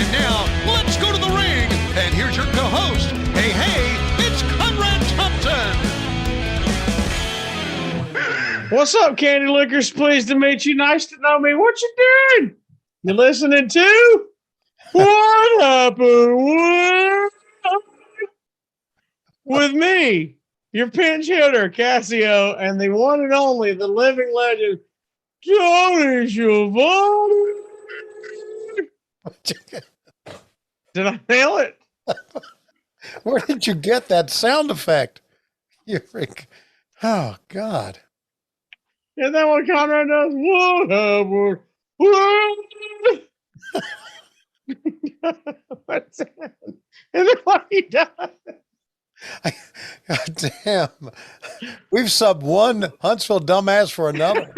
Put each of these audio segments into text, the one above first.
And now, let's go to the ring. And here's your co-host. Hey, it's Conrad Thompson. What's up, Candy Lickers? Pleased to meet you. Nice to know me. What you doing? You listening to? What happened? What? With me, your pinch hitter, Casio, and the one and only, the living legend, Tony Schiavone. Did I nail it? Where did you get that sound effect? You freak. Oh, God. Isn't that what Conrad does? What happened? What? What's that? And then what he does? God damn. We've subbed one Huntsville dumbass for another.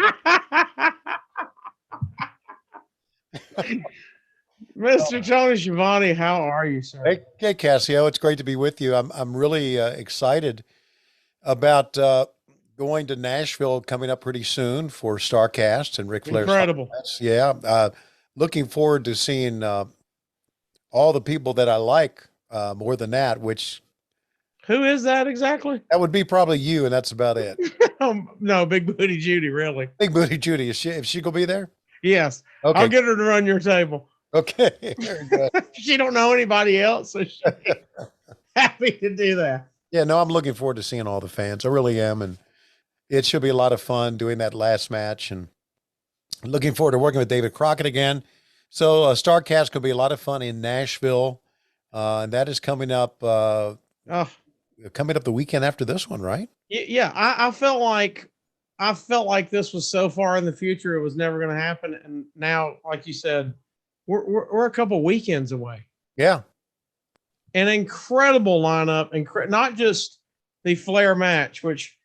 Mr. Tony Giovanni, how are you, sir? Hey, Casio, it's great to be with you. I'm really excited about going to Nashville coming up pretty soon for Starcast and Ric Flair's. Incredible. Yeah. Looking forward to seeing all the people that I like more than that, which. Who is that exactly? That would be probably you, and that's about it. No, Big Booty Judy, really. Big Booty Judy. Is she gonna be there? Yes. Okay. I'll get her to run your table. Okay. Very good. She don't know anybody else, so she's happy to do that. Yeah, no, I'm looking forward to seeing all the fans. I really am, and it should be a lot of fun doing that last match, and looking forward to working with David Crockett again. So Starrcast could be a lot of fun in Nashville, and that is coming up. Coming up the weekend after this one, right? Yeah. I felt like this was so far in the future, it was never going to happen, and now, like you said, we're a couple weekends away. Yeah, an incredible lineup, not just the Flair match, which,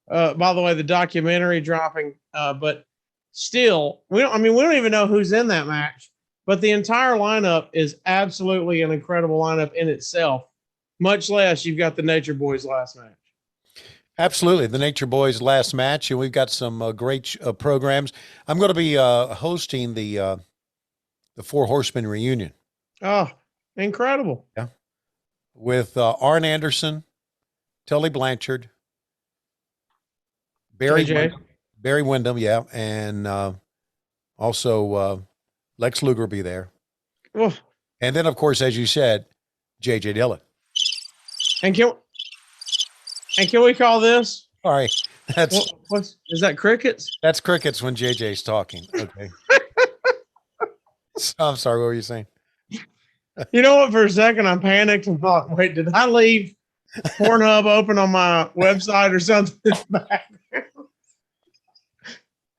by the way, the documentary dropping, but still, we don't even know who's in that match, but the entire lineup is absolutely an incredible lineup in itself. Much less you've got the Nature Boys last match. Absolutely. The Nature Boys last match. And we've got some great programs. I'm going to be hosting the Four Horsemen reunion. Oh, incredible. Yeah. With Arn Anderson, Tully Blanchard, Barry Windham. Yeah. And also Lex Luger will be there. Oh. And then, of course, as you said, J.J. Dillon. And can we call this? All right. Is that crickets? That's crickets when JJ's talking. Okay. I'm sorry. What were you saying? You know what? For a second, I panicked and thought, wait, did I leave Pornhub open on my website or something?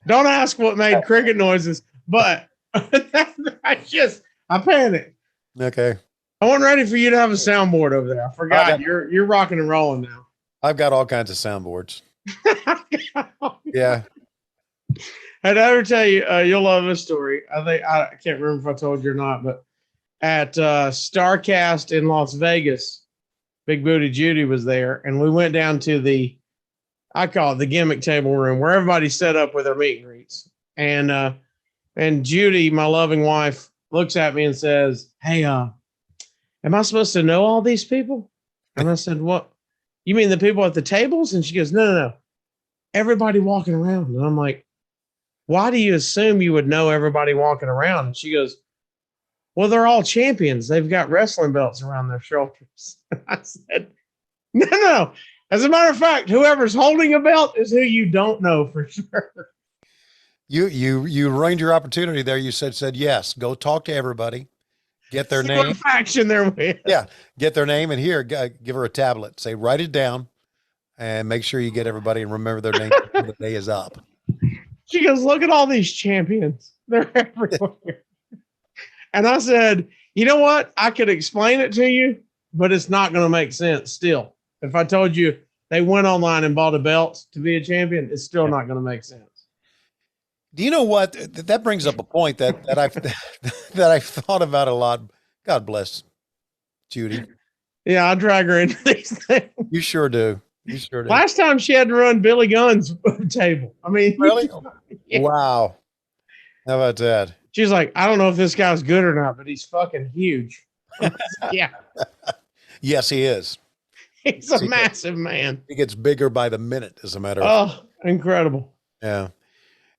Don't ask what made cricket noises, but I panicked. Okay. I wasn't ready for you to have a soundboard over there. I forgot. You're rocking and rolling now. I've got all kinds of soundboards. Yeah. I'd ever tell you, you'll love this story. I can't remember if I told you or not, but at Starrcast in Las Vegas, Big Booty Judy was there, and we went down to I call it the gimmick table room, where everybody's set up with their meet and greets. And Judy, my loving wife, looks at me and says, "Hey, am I supposed to know all these people?" And I said, "What? You mean the people at the tables?" And she goes, No. Everybody walking around. And I'm like, "Why do you assume you would know everybody walking around?" And she goes, "Well, they're all champions. They've got wrestling belts around their shoulders." And I said, No. As a matter of fact, whoever's holding a belt is who you don't know for sure. You ruined your opportunity there. You said yes. Go talk to everybody. Get their name. What faction they're with. Yeah. Get their name, and here, give her a tablet. Say, write it down, and make sure you get everybody and remember their name before the day is up. She goes, "Look at all these champions. They're everywhere." And I said, "You know what? I could explain it to you, but it's not going to make sense still. If I told you they went online and bought a belt to be a champion, it's still not going to make sense." Do you know what? That brings up a point that I've thought about a lot. God bless Judy. Yeah, I drag her into these things. You sure do. You sure do. Last time she had to run Billy Gunn's table. I mean, really? Yeah. Wow. How about that? She's like, I don't know if this guy's good or not, but he's fucking huge. Yeah. Yes, he is. He's a massive man. He gets bigger by the minute, as a matter of fact. Oh, incredible. Yeah.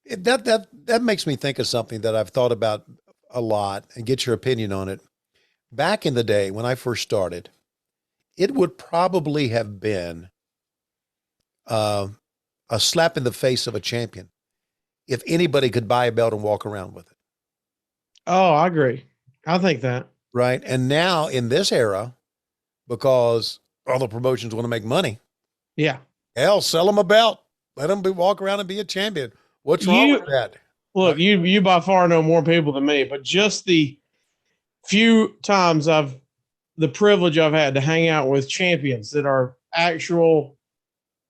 That makes me think of something that I've thought about a lot and get your opinion on it. Back in the day when I first started, it would probably have been a slap in the face of a champion if anybody could buy a belt and walk around with it. Oh, I agree. I think that. Right. And now in this era, because all the promotions want to make money, yeah, hell, sell them a belt. Let them walk around and be a champion. What's wrong with that? Look, you by far know more people than me, but just the few times the privilege I've had to hang out with champions that are actual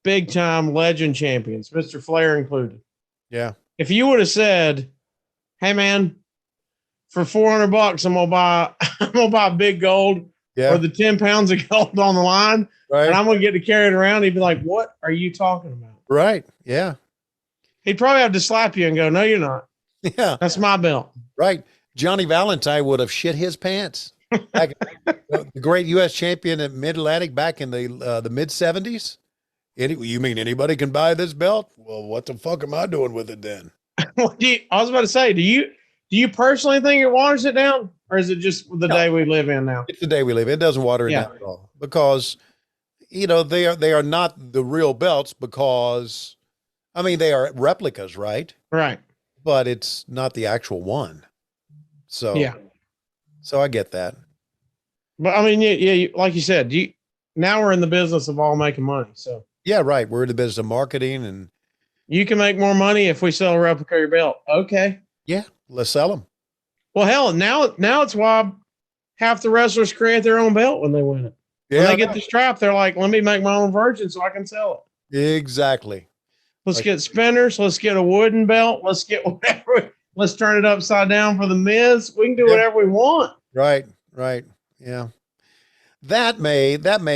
big time legend champions, Mr. Flair included. Yeah. If you would have said, "Hey man, for $400, I'm gonna buy big gold or the 10 pounds of gold on the line, right, and I'm gonna get to carry it around," he'd be like, "What are you talking about?" Right. Yeah. He'd probably have to slap you and go, "No, you're not. Yeah. That's my belt." Right. Johnny Valentine would have shit his pants. The great U.S. champion at Mid-Atlantic back in the mid-'70s. You mean anybody can buy this belt? Well, what the fuck am I doing with it then? I was about to say, do you personally think it waters it down, or is it just the day we live in now? It's the day we live in. It doesn't water it down at all, because they are not the real belts, because I mean they are replicas, right? Right. But it's not the actual one. So yeah. So I get that. But I mean, yeah, like you said, now we're in the business of all making money. So yeah, right. We're in the business of marketing, and you can make more money if we sell a replica of your belt. Okay. Yeah, let's sell them. Well, hell, now it's why half the wrestlers create their own belt when they win it. Yeah, when they get the strap, they're like, "Let me make my own version so I can sell it." Exactly. Let's get spinners. Let's get a wooden belt. Let's get whatever. Let's turn it upside down for the Miz. We can do whatever we want. Right. Right. Yeah. That may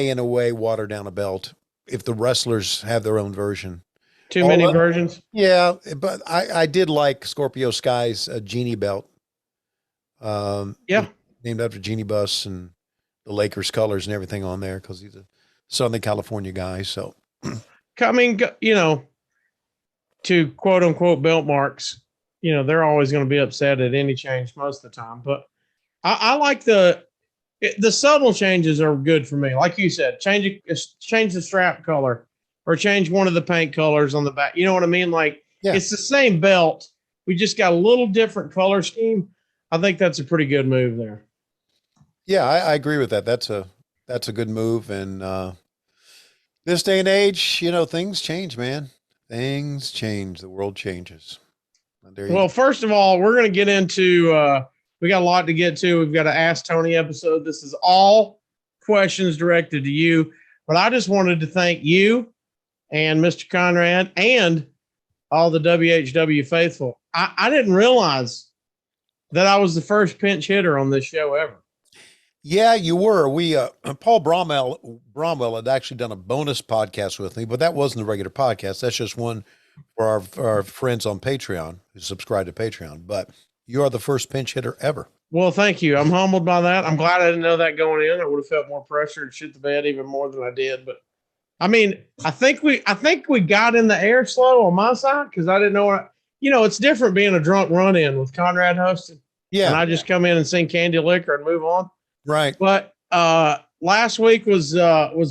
in a way water down a belt if the wrestlers have their own version. Too many versions. Yeah, but I did like Scorpio Sky's Genie belt. Named after Genie Bus and the Lakers colors and everything on there, because he's a Southern California guy. So, I mean, to quote unquote belt marks, they're always going to be upset at any change most of the time. But I like the subtle changes are good for me. Like you said, change the strap color or change one of the paint colors on the back. You know what I mean? Like it's the same belt. We just got a little different color scheme. I think that's a pretty good move there. Yeah, I agree with that. That's a good move. And this day and age, things change, man. Things change. The world changes. Well, first of all, we're going to get into we got a lot to get to. We've got an Ask Tony episode. This is all questions directed to you. But I just wanted to thank you and Mr. Conrad and all the WHW faithful. I didn't realize that I was the first pinch hitter on this show ever. Yeah, you were. We Paul Bromwell had actually done a bonus podcast with me, but that wasn't a regular podcast. That's just one for our friends on Patreon who subscribe to Patreon. But you are the first pinch hitter ever. Well, thank you. I'm humbled by that. I'm glad I didn't know that going in. I would have felt more pressure to shit the bed even more than I did. But I mean, I think we got in the air slow on my side because I didn't know it's different being a drunk run-in with Conrad hosting. Yeah. And I just come in and sing Candy Liquor and move on. Right. But last week was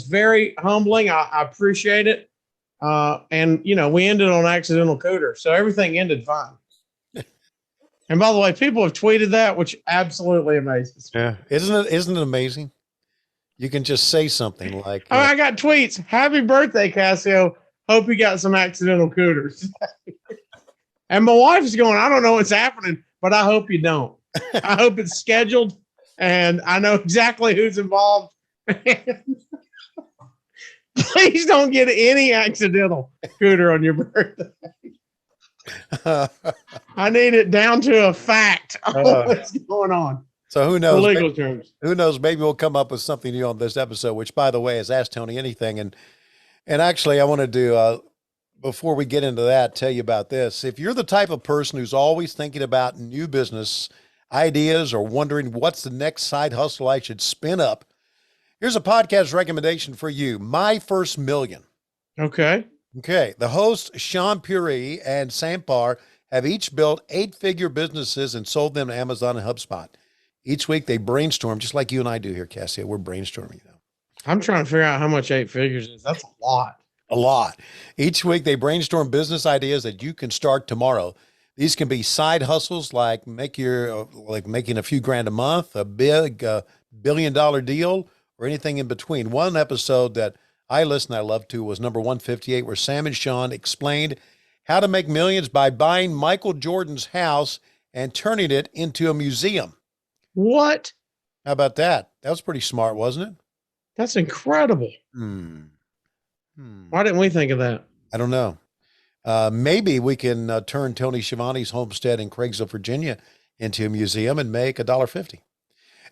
very humbling. I appreciate it. And we ended on accidental cooter. So everything ended fine. And by the way, people have tweeted that, which absolutely amazes me. Yeah. Isn't it amazing? You can just say something like, I got tweets. Happy birthday, Casio. Hope you got some accidental cooters. And my wife is going, I don't know what's happening, but I hope you don't. I hope it's scheduled and I know exactly who's involved. Please don't get any accidental cooter on your birthday. I need it down to a fact of what's going on. So who knows? Legal terms. Who knows? Maybe we'll come up with something new on this episode, which, by the way, is Ask Tony Anything. And actually, I wanted to before we get into that, tell you about this. If you're the type of person who's always thinking about new business ideas or wondering what's the next side hustle I should spin up, here's a podcast recommendation for you. My First Million. Okay. Okay. The hosts, Sean Puri and Sam Parr, have each built 8-figure businesses and sold them to Amazon and HubSpot. Each week they brainstorm, just like you and I do here, Cassia. We're brainstorming now. I'm trying to figure out how much 8 figures is. That's a lot. A lot. Each week they brainstorm business ideas that you can start tomorrow. These can be side hustles like making a few grand a month, a big billion-dollar deal, or anything in between. One episode that I loved to was number 158, where Sam and Sean explained how to make millions by buying Michael Jordan's house and turning it into a museum. What? How about that? That was pretty smart, wasn't it? That's incredible. Why didn't we think of that? I don't know. Maybe we can turn Tony Schiavone's homestead in Craigsville, Virginia into a museum and make $1.50.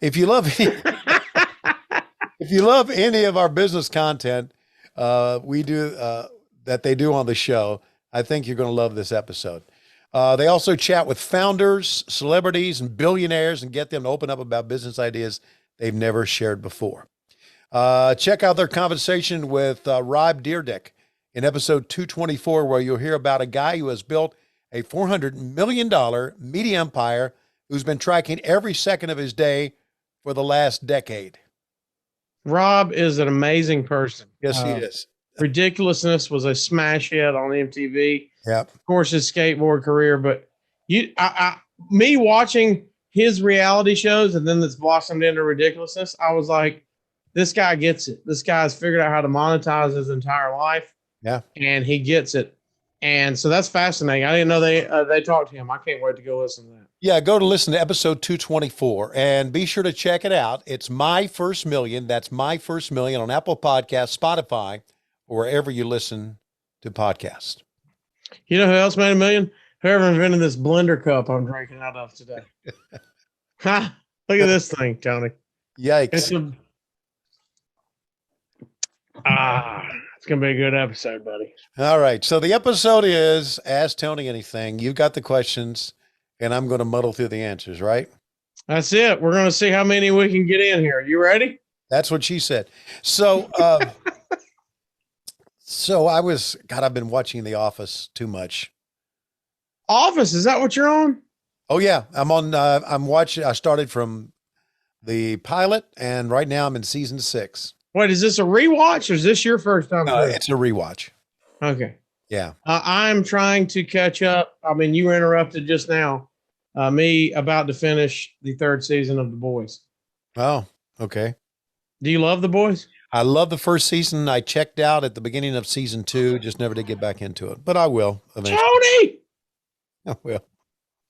If you love any of our business content we do that they do on the show, I think you're going to love this episode. They also chat with founders, celebrities, and billionaires and get them to open up about business ideas they've never shared before. Check out their conversation with Rob Dyrdek in episode 224, where you'll hear about a guy who has built a $400 million media empire who's been tracking every second of his day for the last decade. Rob is an amazing person. Yes, he is. Ridiculousness was a smash hit on MTV. Yep. Of course, his skateboard career, but me watching his reality shows and then this blossomed into ridiculousness, I was like, this guy gets it. This guy's figured out how to monetize his entire life. Yeah. And he gets it. And so that's fascinating. I didn't know they talked to him. I can't wait to go listen to that. Yeah, go to listen to episode 224 and be sure to check it out. It's My First Million. That's My First Million on Apple Podcasts, Spotify, or wherever you listen to podcasts. You know who else made $1 million? Whoever invented this blender cup I'm drinking out of today. Ha! Look at this thing, Tony. Yikes. It's going to be a good episode, buddy. All right. So the episode is Ask Tony Anything. You've got the questions, and I'm going to muddle through the answers, right? That's it. We're going to see how many we can get in here. You ready? That's what she said. So, I've been watching The Office too much. Office, is that what you're on? Oh, yeah. I started from the pilot, and right now I'm in season 6. Wait, is this a rewatch or is this your first time? It's a rewatch. Okay. Yeah. I'm trying to catch up. I mean, you were interrupted just now. Me about to finish the 3rd season of The Boys. Oh, okay. Do you love The Boys? I love the first season. I checked out at the beginning of season 2, just never did get back into it, but I will eventually. Tony! I will.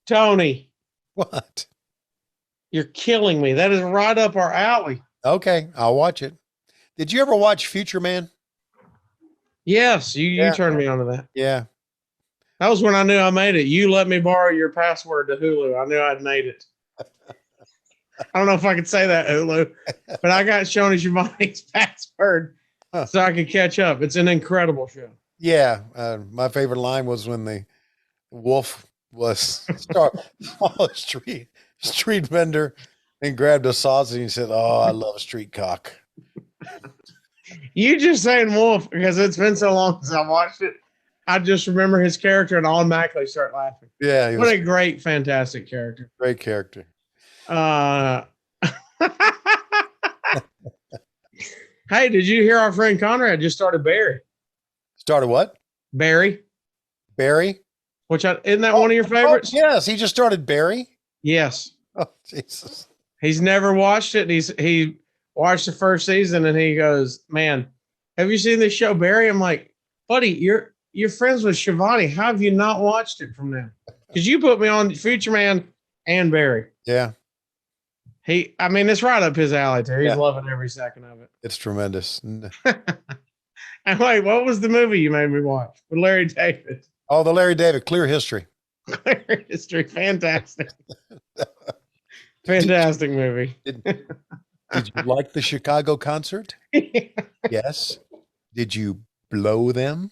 Tony. What? You're killing me. That is right up our alley. Okay. I'll watch it. Did you ever watch Future Man? Yes. You turned me on to that. Yeah. That was when I knew I made it. You let me borrow your password to Hulu. I knew I'd made it. I don't know if I could say that, Hulu, but I got Shoney Giovanni's password so I could catch up. It's an incredible show. Yeah. My favorite line was when the wolf was a street vendor and grabbed a sausage and he said, "Oh, I love street cock." You just saying wolf because it's been so long since I watched it. I just remember his character and automatically start laughing. Yeah. What a great, fantastic character. Great character. Hey, did you hear our friend Conrad just started Barry? Started what? Barry. Isn't that one of your favorites? Yes. He just started Barry. Yes. Oh, Jesus. He's never watched it. He watched the first season and he goes, "Man, have you seen this show, Barry?" I'm like, "Buddy, you're friends with Giovanni. How have you not watched it from now?" Because you put me on Future Man and Barry. Yeah. It's right up his alley too. He's loving every second of it. It's tremendous. And wait, what was the movie you made me watch with Larry David? Oh, the Larry David, Clear History. Clear History, fantastic. Fantastic movie. Did you like the Chicago concert? Yes. Did you blow them?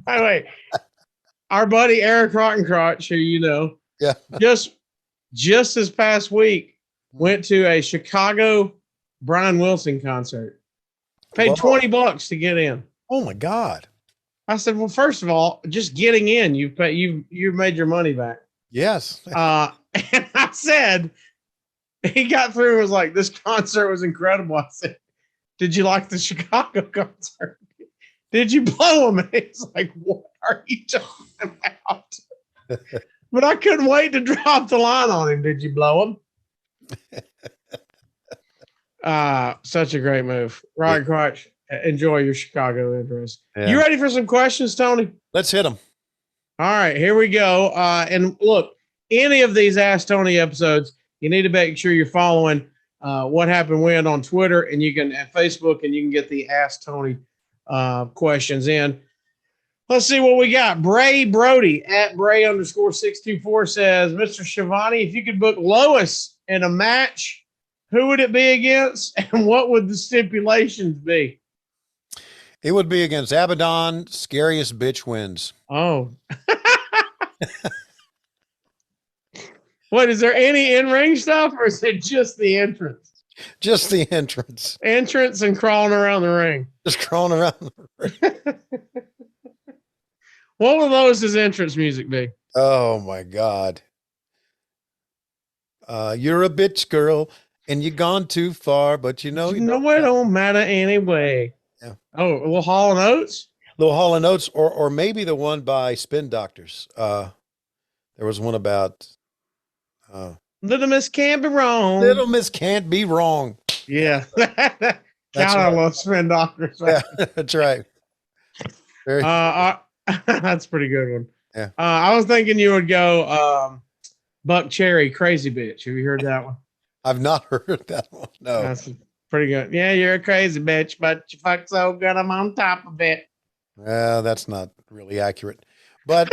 By the way, our buddy Eric Rottencrotch, who you know, Yeah. just this past week went to a Chicago Brian Wilson concert. Paid Whoa. $20 to get in. Oh my God. I said, well, first of all, just getting in, you've made your money back. Yes. And I said, he got through and was like, this concert was incredible. I said, did you like the Chicago concert? Did you blow him? And he's like, what are you talking about? But I couldn't wait to drop the line on him. Did you blow him? Such a great move. Ryan Crotch, enjoy your Chicago interest. Yeah. You ready for some questions, Tony? Let's hit them. All right, here we go. And look, any of these Ask Tony episodes, you need to make sure you're following What Happened When on Twitter, and you can at Facebook, and you can get the Ask Tony questions in. Let's see what we got. Bray Brody at Bray_624 says, Mr. Schiavone, if you could book Lois in a match, who would it be against, and what would the stipulations be? It would be against Abaddon. Scariest bitch wins. Oh. What, is there any in-ring stuff, or is it just the entrance? Just the entrance. Entrance and crawling around the ring. Just crawling around the ring. What will Lois's entrance music be? Oh, my God. You're a bitch girl, and you've gone too far, but you know it don't matter anyway. Yeah. Oh, a little Hall & Oates? Little Hall & Oates, or maybe the one by Spin Doctors. There was one about... Little Miss Can't Be Wrong. Little Miss Can't Be Wrong. Yeah. God, I love Spin Doctors. Yeah, that's right. That's a pretty good one. Yeah. I was thinking you would go Buck Cherry, Crazy Bitch. Have you heard that one? I've not heard that one. No. That's pretty good. Yeah, you're a crazy bitch, but you fuck so good I'm on top of it. Well, that's not really accurate. But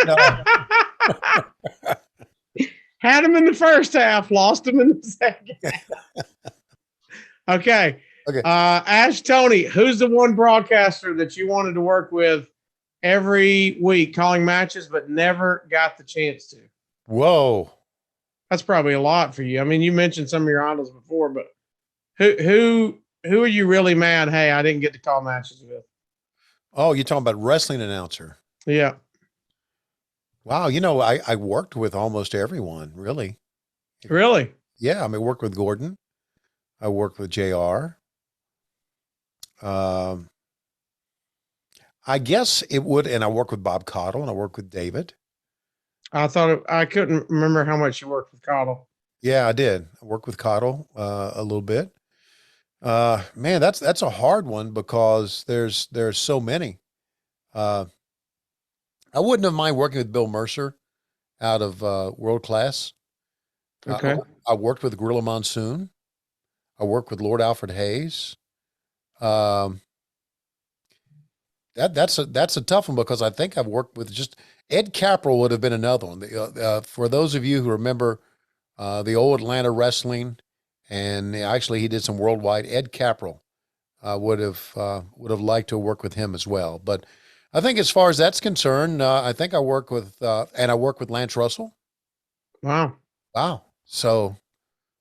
had him in the first half, lost him in the second. Okay. Ask Tony, who's the one broadcaster that you wanted to work with every week calling matches but never got the chance to? Whoa. That's probably a lot for you. I mean, you mentioned some of your idols before, but who are you really mad? Hey, I didn't get to call matches with. Oh, you're talking about wrestling announcer. Yeah. Wow. You know, I worked with almost everyone, really. Really? Yeah. I mean, I worked with Gordon. I worked with JR. I guess it would, and I worked with Bob Cottle, and I worked with David. I couldn't remember how much you worked with Cottle. Yeah, I did. I worked with Cottle a little bit. Man, that's a hard one because there's so many. I wouldn't have mind working with Bill Mercer out of World Class. Okay. I worked with Gorilla Monsoon. I worked with Lord Alfred Hayes. That's a tough one because I think I've worked with just Ed Capral would have been another one. For those of you who remember the old Atlanta wrestling, and actually he did some worldwide. Ed Capral would have liked to work with him as well. But I think as far as that's concerned, I think I work with Lance Russell. Wow. So,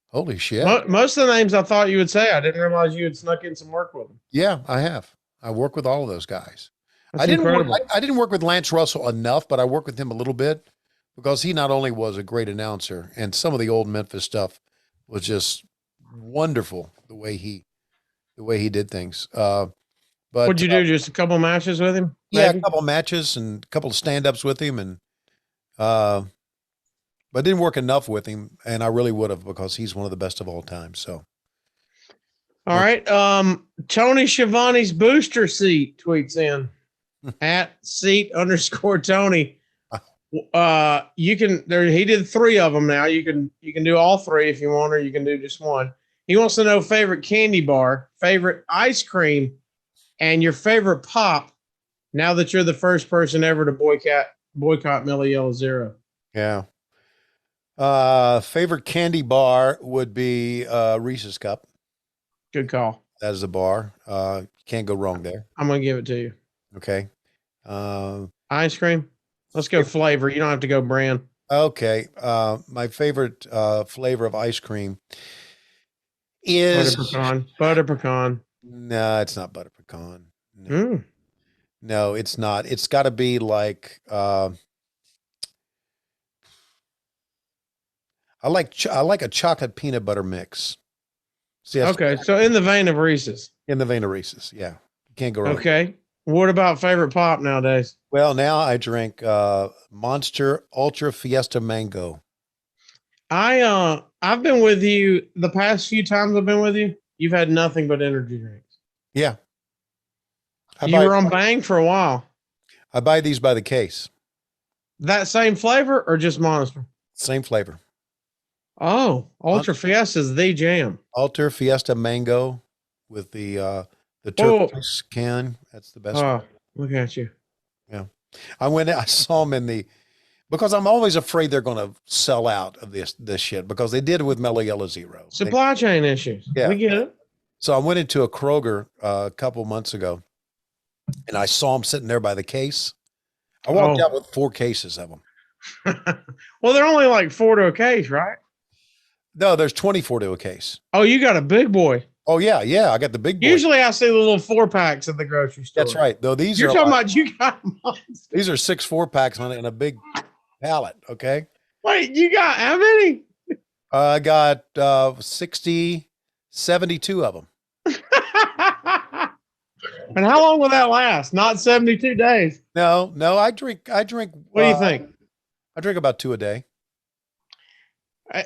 holy shit. Most of the names I thought you would say, I didn't realize you had snuck in some work with them. Yeah, I have. I work with all of those guys. That's I didn't incredible. work with Lance Russell enough, but I worked with him a little bit because he not only was a great announcer, and some of the old Memphis stuff was just wonderful the way he did things. But what'd you do? Just a couple matches with him? Yeah, maybe? a couple matches and a couple of stand-ups with him, and but didn't work enough with him, and I really would have because he's one of the best of all time. So. All right. Tony Schiavone's booster seat tweets in at seat_Tony. He did 3 of them now. You can do all 3 if you want, or you can do just one. He wants to know favorite candy bar, favorite ice cream, and your favorite pop now that you're the first person ever to boycott Millie Yellow Zero. Yeah. Favorite candy bar would be Reese's Cup. Good call. That is a bar. Can't go wrong there. I'm going to give it to you. Okay. Ice cream. Let's go flavor. You don't have to go brand. Okay. My favorite flavor of ice cream Butter is pecan. Butter pecan. no, it's not butter pecan. No, Mm. no, it's not. It's got to be like I like a chocolate peanut butter mix. See, that's Okay, so in the vein of Reese's. in the vein of Reese's. Yeah, you can't go wrong. Okay. What about favorite pop nowadays? Well, now I drink Monster Ultra Fiesta Mango. I've been with you the past few times I've been with you. You've had nothing but energy drinks. Yeah, You were on Bang for a while. I buy these by the case. That same flavor or just Monster? Same flavor. Oh, Ultra Fiesta is the jam. Ultra Fiesta Mango with the turquoise can. That's the best. Oh, look at you. Yeah. I saw them in the, because I'm always afraid they're going to sell out of this shit, because they did with Mellow Yellow Zero. Supply chain issues. Yeah. We get it. So I went into a Kroger a couple months ago, and I saw them sitting there by the case. I walked out with 4 cases of them. Well, they're only like 4 to a case, right? No, there's 24 to a case. Oh, you got a big boy. Oh yeah, yeah. I got the big boy. Usually I see the little 4-packs at the grocery store. That's right. Though these You're are talking like, about you got Monster. these are 6 4-packs on it in a big pallet. Okay. Wait, you got how many? I got 72 of them. And how long will that last? Not 72 days. No, I drink. What do you think? I drink about 2 a day.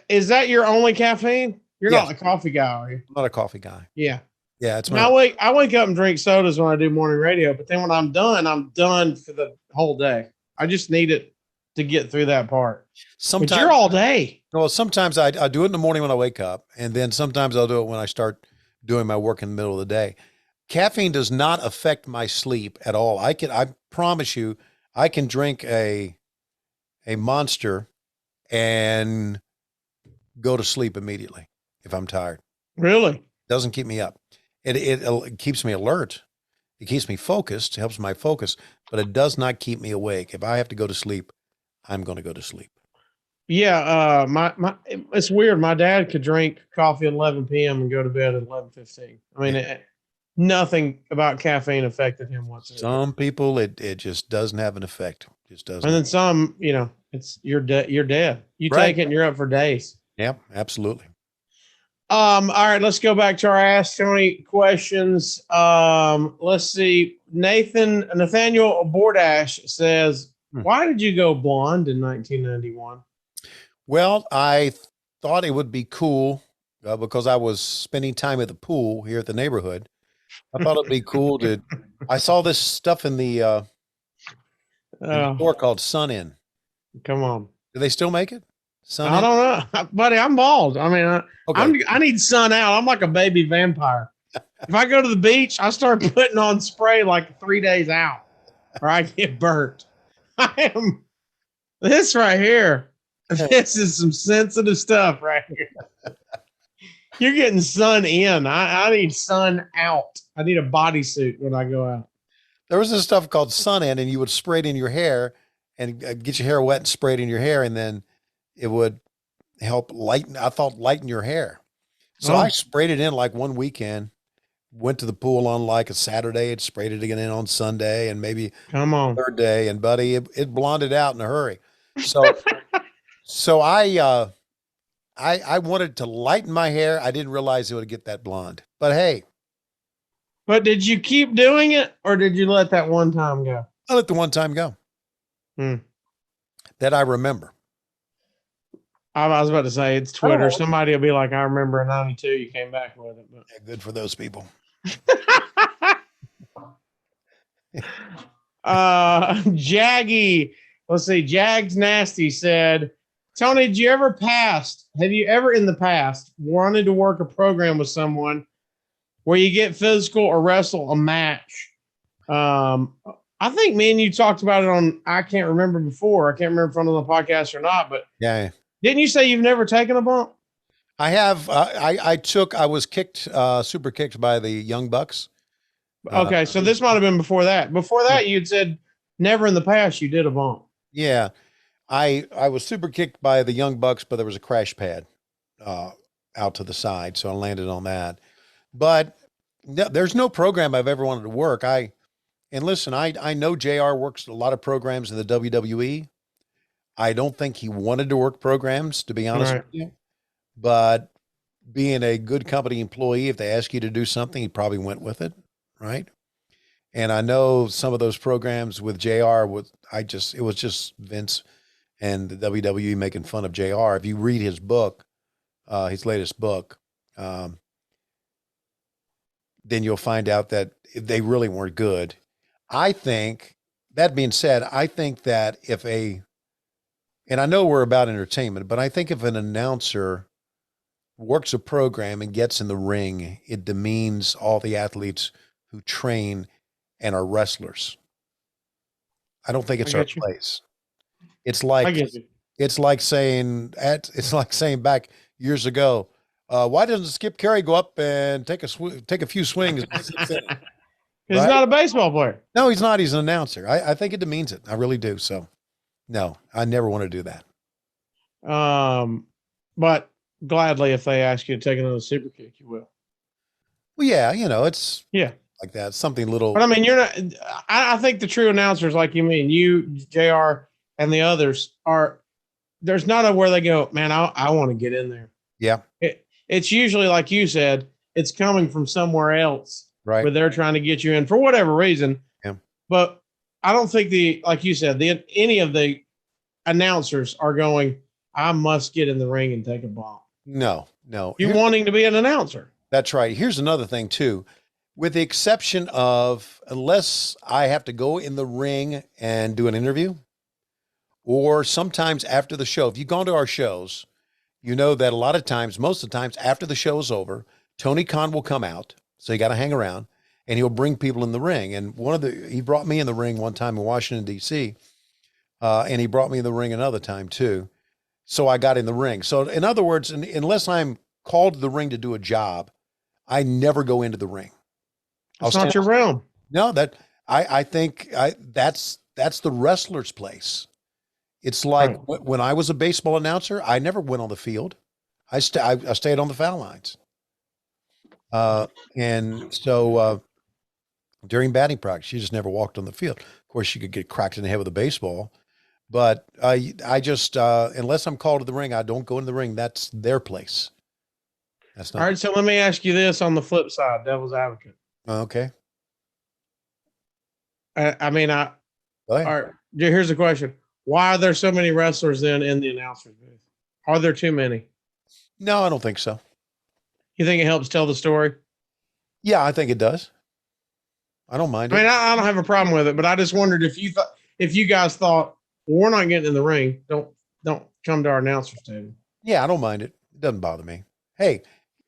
Is that your only caffeine? You're Yes. not a coffee guy, are you? I'm not a coffee guy. Yeah. Yeah, it's I wake up and drink sodas when I do morning radio, but then when I'm done for the whole day. I just need it to get through that part. sometimes But you're all day. well, sometimes I do it in the morning when I wake up, and then sometimes I'll do it when I start doing my work in the middle of the day. Caffeine does not affect my sleep at all. I promise you, I can drink a Monster and go to sleep immediately if I'm tired. Really? Doesn't keep me up. It keeps me alert. It keeps me focused, helps my focus, but it does not keep me awake. If I have to go to sleep, I'm going to go to sleep. Yeah. It's weird. My dad could drink coffee at 11 p.m. and go to bed at 11:15. I mean, nothing about caffeine affected him whatsoever. Some people, it just doesn't have an effect. It just doesn't. And then some, it's you're dead. You're dead. You Right. take it and you're up for days. Yeah, absolutely. All right, let's go back to our Ask Tony questions. Let's see. Nathaniel Bordash says, why did you go blonde in 1991? Well, I thought it would be cool because I was spending time at the pool here at the neighborhood. I thought it'd be cool I saw this stuff in the store called Sunin. Come on. Do they still make it? I don't know, buddy. I'm bald. I mean, I need sun out. I'm like a baby vampire. If I go to the beach, I start putting on spray like 3 days out, or I get burnt. I am this right here. This is some sensitive stuff right here. You're getting sun in. I need sun out. I need a bodysuit when I go out. There was this stuff called Sunin, and you would spray it in your hair and get your hair wet and spray it in your hair, and then it would help lighten your hair. So I sprayed it in like one weekend, went to the pool on like a Saturday, and sprayed it again in on Sunday, and maybe third day. And buddy, it blonded out in a hurry. So I wanted to lighten my hair. I didn't realize it would get that blonde, but hey. But did you keep doing it, or did you let that one time go? I let the one time go. That I remember. I was about to say, it's Twitter. Somebody will be like, I remember in 92 you came back with it. But. Yeah, good for those people. Jaggy, let's see. Jags Nasty said, Tony, have you ever in the past wanted to work a program with someone where you get physical or wrestle a match? I think me and you talked about it on, I can't remember before. I can't remember if on the podcast or not, but yeah. Didn't you say you've never taken a bump? I have. I was kicked, super kicked by the Young Bucks. Okay, so this might have been before that. Before that, you'd said never in the past you did a bump. Yeah. I was super kicked by the Young Bucks, but there was a crash pad out to the side, so I landed on that. But no, there's no program I've ever wanted to work. And listen, I know JR works a lot of programs in the WWE. I don't think he wanted to work programs, to be honest with you. But being a good company employee, if they ask you to do something, he probably went with it, right? And I know some of those programs with JR it was just Vince and the WWE making fun of JR. If you read his book, his latest book, then you'll find out that they really weren't good. I think, that being said, I think that and I know we're about entertainment, but I think if an announcer works a program and gets in the ring, it demeans all the athletes who train and are wrestlers. I don't think it's our place. It's like saying back years ago, why doesn't Skip Carey go up and take a few swings? He's not a baseball player. No, he's not. He's an announcer. I think it demeans it. I really do. So, no, I never want to do that. But gladly, if they ask you to take another super kick, you will. Well, yeah, it's like that. Something little. But I mean, you're not. I think the true announcers, like you mean, you, JR, and the others are. There's not a where they go, man. I want to get in there. Yeah. It's usually like you said. It's coming from somewhere else. Right. Where they're trying to get you in for whatever reason. Yeah. But I don't think like you said, any of the announcers are going, I must get in the ring and take a bump. No. You're wanting to be an announcer. That's right. Here's another thing too. With the exception of, unless I have to go in the ring and do an interview, or sometimes after the show, if you've gone to our shows, you know that a lot of times, most of the times after the show is over, Tony Khan will come out. So you got to hang around, and he'll bring people in the ring. And he brought me in the ring one time in Washington, D.C., and he brought me in the ring another time too. So I got in the ring. So in other words, unless I'm called to the ring to do a job, I never go into the ring. It's not your realm. No, I think that's the wrestler's place. It's like when I was a baseball announcer, I never went on the field. I stayed on the foul lines. And so during batting practice, she just never walked on the field. Of course, she could get cracked in the head with a baseball, but I just unless I'm called to the ring, I don't go in the ring. That's their place. That's not. All right. So let me ask you this on the flip side, devil's advocate. Okay. Here's the question. Why are there so many wrestlers then in the announcer's booth? Are there too many? No, I don't think so. You think it helps tell the story? Yeah, I think it does. I don't mind it. I mean, I don't have a problem with it, but I just wondered if you guys thought, well, we're not getting in the ring, don't come to our announcer's table. Yeah, I don't mind it. It doesn't bother me. Hey,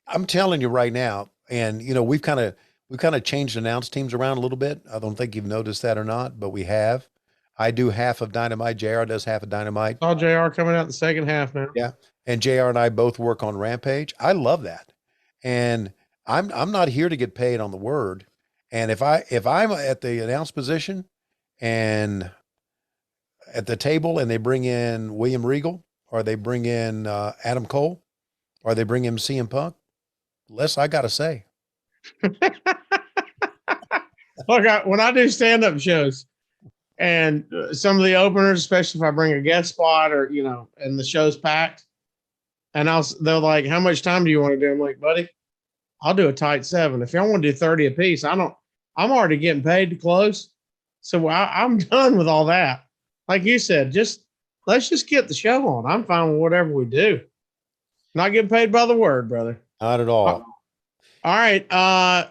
I'm telling you right now, and we've kind of changed announce teams around a little bit. I don't think you've noticed that or not, but we have. I do half of Dynamite. JR does half of Dynamite. Saw JR coming out in the second half now. Yeah, and JR and I both work on Rampage. I love that. And I'm not here to get paid on the word. And if I'm at the announce position and at the table and they bring in William Regal or they bring in Adam Cole or they bring in CM Punk, less I got to say. Look, when I do stand-up shows and some of the openers, especially if I bring a guest spot or, and the show's packed, and they're like, how much time do you want to do? I'm like, buddy, I'll do a tight 7. If y'all want to do 30 a piece, I'm already getting paid to close. So I'm done with all that. Like you said, let's just get the show on. I'm fine with whatever we do. Not getting paid by the word, brother. Not at all. All right.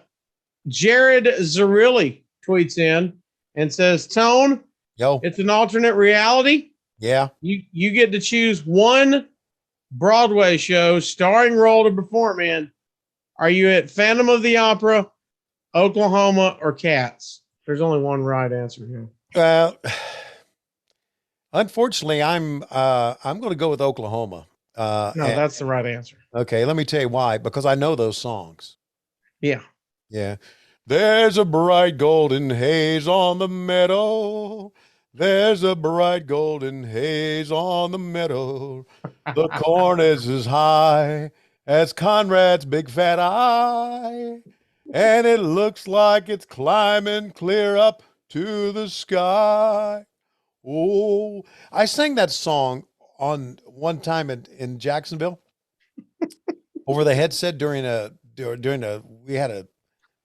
Jared Zarilli tweets in and says, Tone, it's an alternate reality. Yeah. You get to choose one Broadway show starring role to perform in. Are you at Phantom of the Opera, Oklahoma, or Cats? There's only one right answer here. Unfortunately, I'm going to go with Oklahoma. That's the right answer. Okay, let me tell you why. Because I know those songs. Yeah. Yeah. There's a bright golden haze on the meadow. There's a bright golden haze on the meadow. The corn is as high as Conrad's big fat eye, and it looks like it's climbing clear up to the sky. Oh, I sang that song on one time in Jacksonville over the headset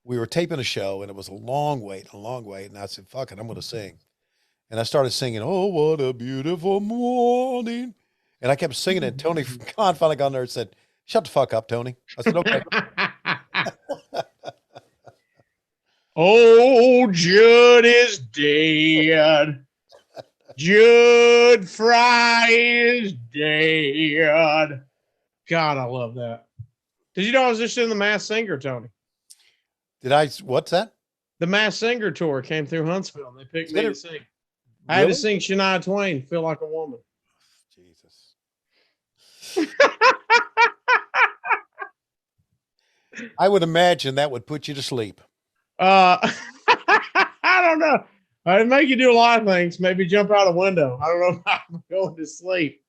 we were taping a show and it was a long wait. And I said, fuck it, I'm going to sing. And I started singing, oh, what a beautiful morning. And I kept singing it. Tony Khan finally got on there and said, shut the fuck up, Tony. I said, okay. Oh, Judd is dead. Judd Fry is dead. God, I love that. Did you know I was just in the Masked Singer, Tony? What's that? The Masked Singer tour came through Huntsville. They picked me to sing. I had to sing Shania Twain, Feel Like a Woman. Jesus. I would imagine that would put you to sleep. I don't know. It'd make you do a lot of things. Maybe jump out a window. I don't know if I'm going to sleep.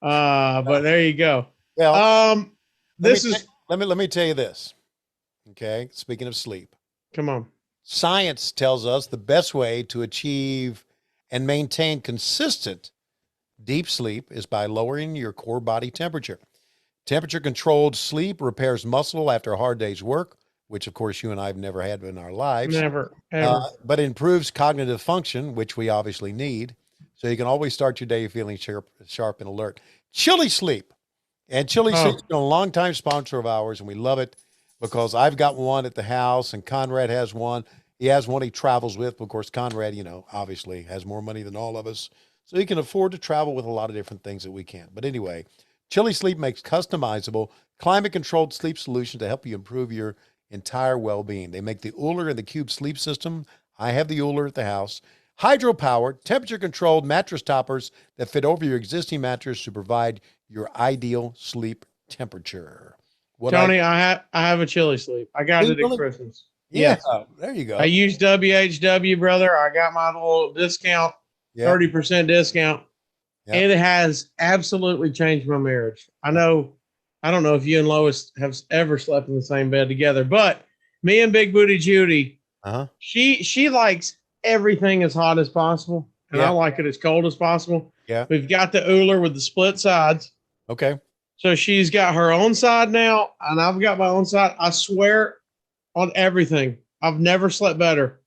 But there you go. Well, let me tell you this. Okay. Speaking of sleep. Come on. Science tells us the best way to achieve and maintain consistent deep sleep is by lowering your core body temperature. Temperature-controlled sleep repairs muscle after a hard day's work, which, of course, you and I have never had in our lives. Never, ever. But it improves cognitive function, which we obviously need, so you can always start your day feeling sharp and alert. Chili Sleep. And Chili Sleep's been a long-time sponsor of ours, and we love it because I've got one at the house, and Conrad has one. He has one he travels with. Of course, Conrad, obviously has more money than all of us, so he can afford to travel with a lot of different things that we can't. But anyway, Chili Sleep makes customizable, climate-controlled sleep solutions to help you improve your entire well-being. They make the Uller and the Cube sleep system. I have the Uller at the house. Hydro-powered, temperature-controlled mattress toppers that fit over your existing mattress to provide your ideal sleep temperature. Tony, I have a Chili Sleep. I got it at Christmas. Yeah, there you go. I used WHW, brother. I got my little discount, 30% discount. Yep. And it has absolutely changed my marriage. I don't know if you and Lois have ever slept in the same bed together, but me and Big Booty Judy, she likes everything as hot as possible, and I like it as cold as possible. Yeah. We've got the Uller with the split sides. Okay. So she's got her own side now, and I've got my own side. I swear on everything, I've never slept better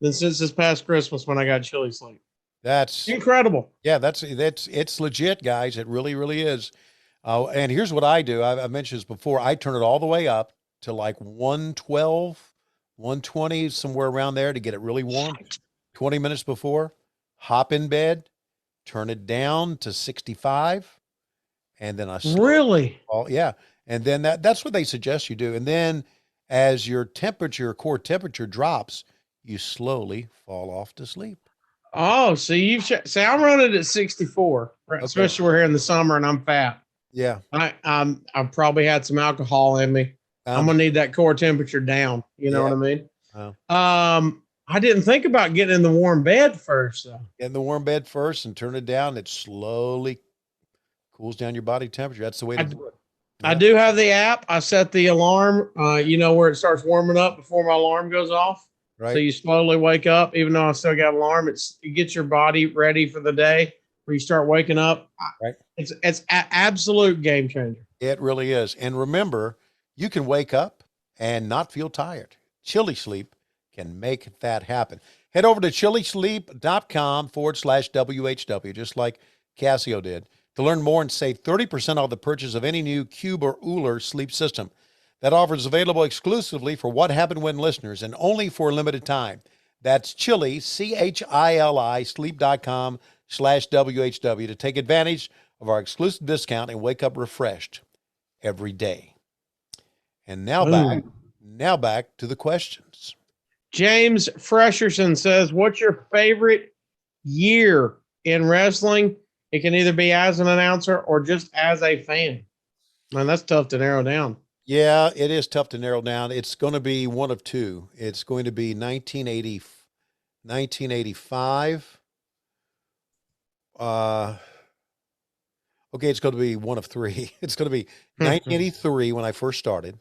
than since this past Christmas when I got Chili Sleep. That's incredible. Yeah, it's legit, guys. It really, really is. And here's what I do. I've mentioned this before. I turn it all the way up to like 112, 120, somewhere around there to get it really warm. 20 minutes before, hop in bed, turn it down to 65, and then I really? Yeah. And then that's what they suggest you do. And then as your core temperature drops, you slowly fall off to sleep. Oh, so I'm running at 64, right? Especially we're here in the summer and I'm fat. Yeah. I've probably had some alcohol in me. I'm gonna need that core temperature down. You know what I mean? I didn't think about getting in the warm bed first, though. Get in the warm bed first and turn it down. It slowly cools down your body temperature. That's the way to do it. I do have the app. I set the alarm, where it starts warming up before my alarm goes off. Right. So you slowly wake up, even though I still got an alarm. It gets your body ready for the day where you start waking up. Right. It's an absolute game changer. It really is. And remember, you can wake up and not feel tired. Chili Sleep can make that happen. Head over to chilisleep.com/WHW, just like Casio did, to learn more and save 30% off the purchase of any new Cube or Uller sleep system. That offer is available exclusively for What Happened When listeners and only for a limited time. That's Chili, CHILI, sleep.com/WHW to take advantage of our exclusive discount and wake up refreshed every day. And now back to the questions. James Fresherson says, what's your favorite year in wrestling? It can either be as an announcer or just as a fan. Man, that's tough to narrow down. Yeah, it is tough to narrow down. It's going to be one of two. It's going to be 1985. Uh, okay, it's going to be one of three. It's going to be 1983 when I first started,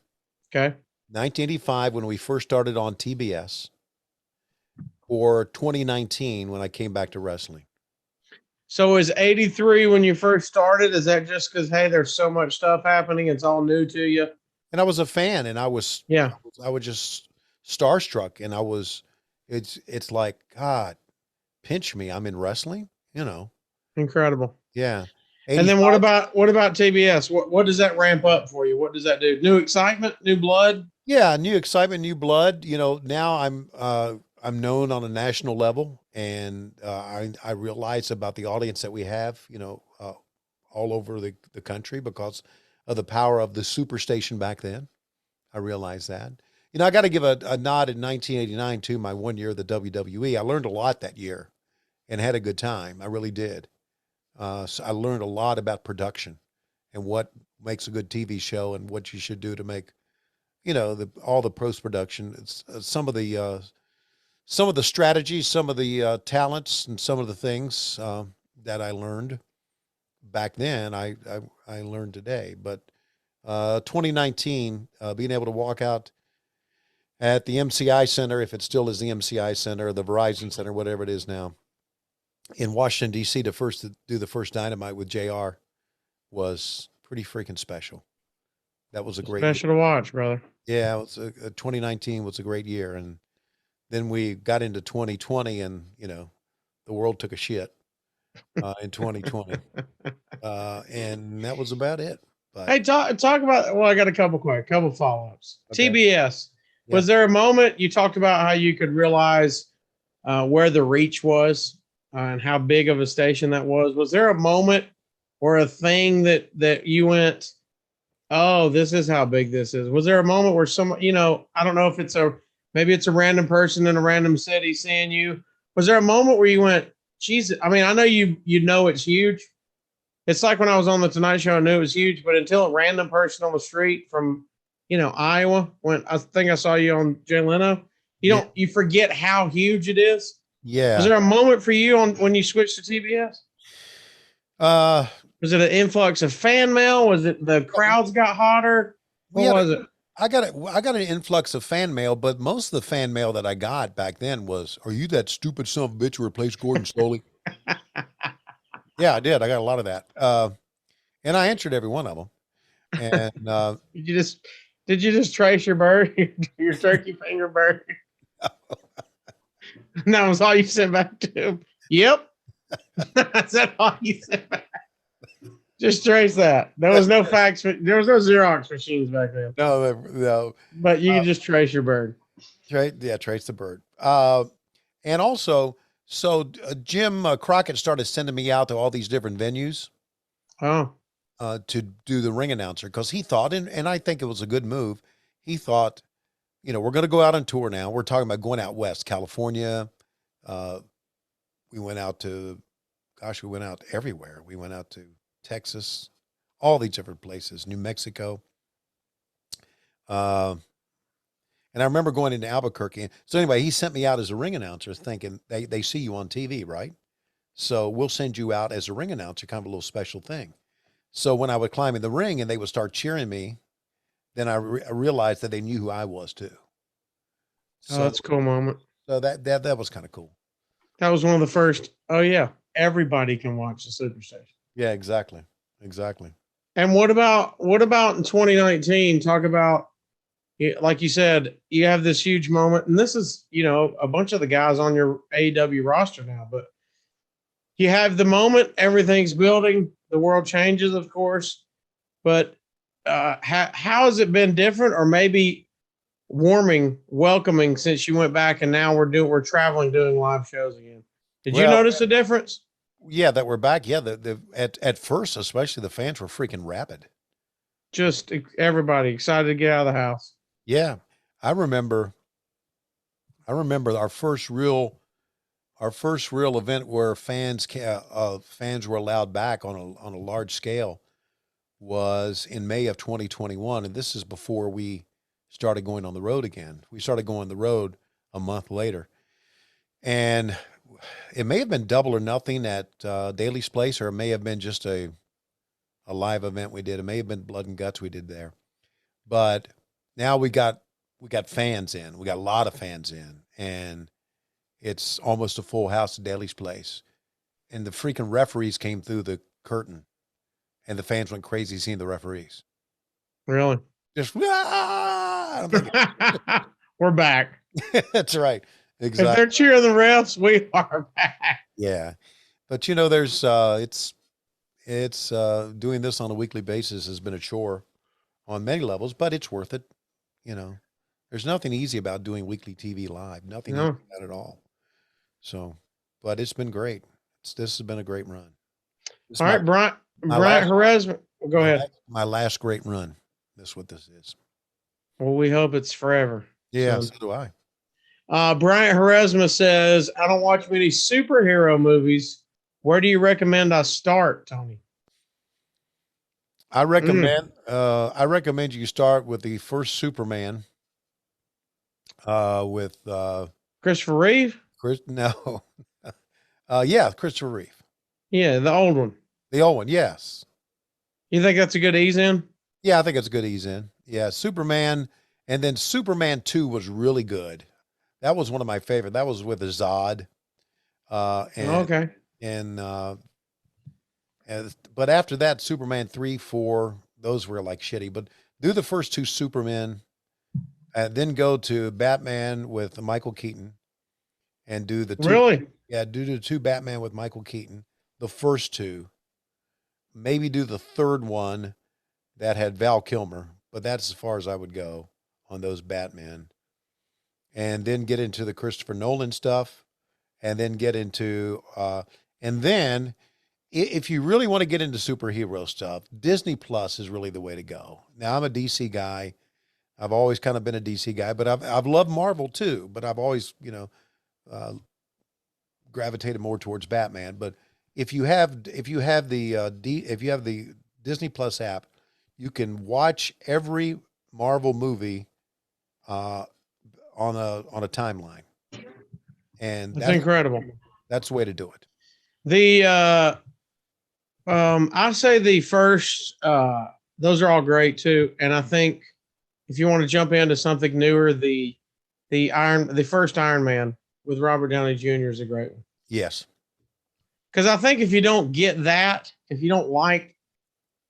Okay. 1985 when we first started on TBS, or 2019 when I came back to wrestling. So is 83 when you first started? Is that just because, hey, there's so much stuff happening, it's all new to you? And I was a fan, and Yeah. I was just starstruck, and it's like, God, pinch me. I'm in wrestling, you know. Incredible. Yeah. And then what 85. about TBS? What does that ramp up for you? What does that do? New excitement, new blood? Yeah, new excitement, new blood. You know, now I'm known on a national level, and I realize about the audience that we have, all over the country because of the power of the superstation back then. I realize that. You know, I got to give a nod in 1989 to my 1 year of the WWE. I learned a lot that year and had a good time. I really did. So I learned a lot about production and what makes a good TV show and what you should do to make, all the post production. It's some of the strategies, some of the talents, and some of the things that I learned back then. I learned today, but 2019, being able to walk out at the MCI Center, if it still is the MCI Center, the Verizon Center, whatever it is now, in Washington, D.C. to do the first Dynamite with JR was pretty freaking special. That was a great year. Special to watch, brother. Yeah, it was 2019 was a great year. And then we got into 2020 and, the world took a shit in 2020. And that was about it. But Hey, talk about. Well, I got a couple follow-ups. Okay. TBS. Yeah. Was there a moment you talked about how you could realize where the reach was and how big of a station that was? Was there a moment or a thing that you went, oh, this is how big this is? Was there a moment where I don't know if maybe it's a random person in a random city seeing you. Was there a moment where you went, Jesus? I mean, I know you know it's huge. It's like when I was on the Tonight Show, I knew it was huge, but until a random person on the street from, Iowa, when I think I saw you on Jay Leno, you forget how huge it is. Yeah. Was there a moment for you when you switched to TBS? Was it an influx of fan mail? Was it the crowds got hotter? What was it? I got an influx of fan mail, but most of the fan mail that I got back then was, "Are you that stupid son of a bitch who replaced Gordon Slowly?" Yeah, I did. I got a lot of that, and I answered every one of them. And did you just trace your bird, your turkey finger bird? And that was all you sent back to him. Yep, that's all you sent back. Just trace that. There was no fax. There was no Xerox machines back then. No. But you can just trace your bird. Trace the bird. And also, Jim Crockett started sending me out to all these different venues. Oh. To do the ring announcer because he thought, and I think it was a good move. He thought, we're going to go out on tour now. We're talking about going out west, California. We went out everywhere. We went out to Texas, all these different places, New Mexico. And I remember going into Albuquerque. So anyway, he sent me out as a ring announcer thinking they see you on TV, right? So we'll send you out as a ring announcer, kind of a little special thing. So when I would climb in the ring and they would start cheering me, then I realized that they knew who I was too. So that's a cool moment. So that was kind of cool. That was one of the first. Oh yeah, everybody can watch the Superstation. Yeah, exactly. And what about in 2019? Talk about, like you said, you have this huge moment, and this is a bunch of the guys on your AEW roster now, but you have the moment, everything's building, the world changes, of course, but how has it been different, or maybe welcoming since you went back and now we're traveling, doing live shows again? Did you notice a difference? Yeah, that we're back. Yeah, at first, especially the fans were freaking rabid. Just everybody excited to get out of the house. Yeah, I remember our first real event where fans were allowed back on a large scale was in May of 2021. And this is before we started going on the road again. We started going on the road a month later. And it may have been Double or Nothing at Daly's Place, or it may have been just a live event we did. It may have been Blood and Guts we did there. But now we got fans in. We got a lot of fans in. And it's almost a full house at Daly's Place. And the freaking referees came through the curtain. And the fans went crazy seeing the referees. Really? Just, ah! I'm like, We're back. that's right. Exactly. If they're cheering the refs, we are back. Yeah. But you know, there's it's doing this on a weekly basis has been a chore on many levels, but it's worth it. You know, there's nothing easy about doing weekly TV live. Nothing easy about it at all. So, but it's been great. This has been a great run. All right, Brian Haresman. Go ahead. My last great run. That's what this is. Well, we hope it's forever. Yeah, so do I. Bryant Haresma says, I don't watch many superhero movies. Where do you recommend I start, Tony? I recommend you start with the first Superman. With Christopher Reeve? Christopher Reeve. Yeah, the old one. The old one, yes. You think that's a good ease in? Yeah, I think it's a good ease in. Yeah, Superman, and then Superman 2 was really good. That was one of my favorite. That was with a Zod. Okay. But after that, Superman 3, 4, those were like shitty. But do the first two Supermen, and then go to Batman with Michael Keaton, and do the two. Really? Yeah, do the two Batman with Michael Keaton. The first two. Maybe do the third one that had Val Kilmer, but that's as far as I would go on those Batman. And then get into the Christopher Nolan stuff, and then get into, and then if you really want to get into superhero stuff, Disney Plus is really the way to go. Now, I'm a DC guy. I've always kind of been a DC guy, but I've loved Marvel too, but I've always, gravitated more towards Batman. But if you have the Disney Plus app, you can watch every Marvel movie on a timeline, and that's incredible. That's the way to do it. I say the first. Those are all great too, and I think if you want to jump into something newer, the first Iron Man with Robert Downey Jr. is a great one. Yes. Because I think if you don't get that, if you don't like,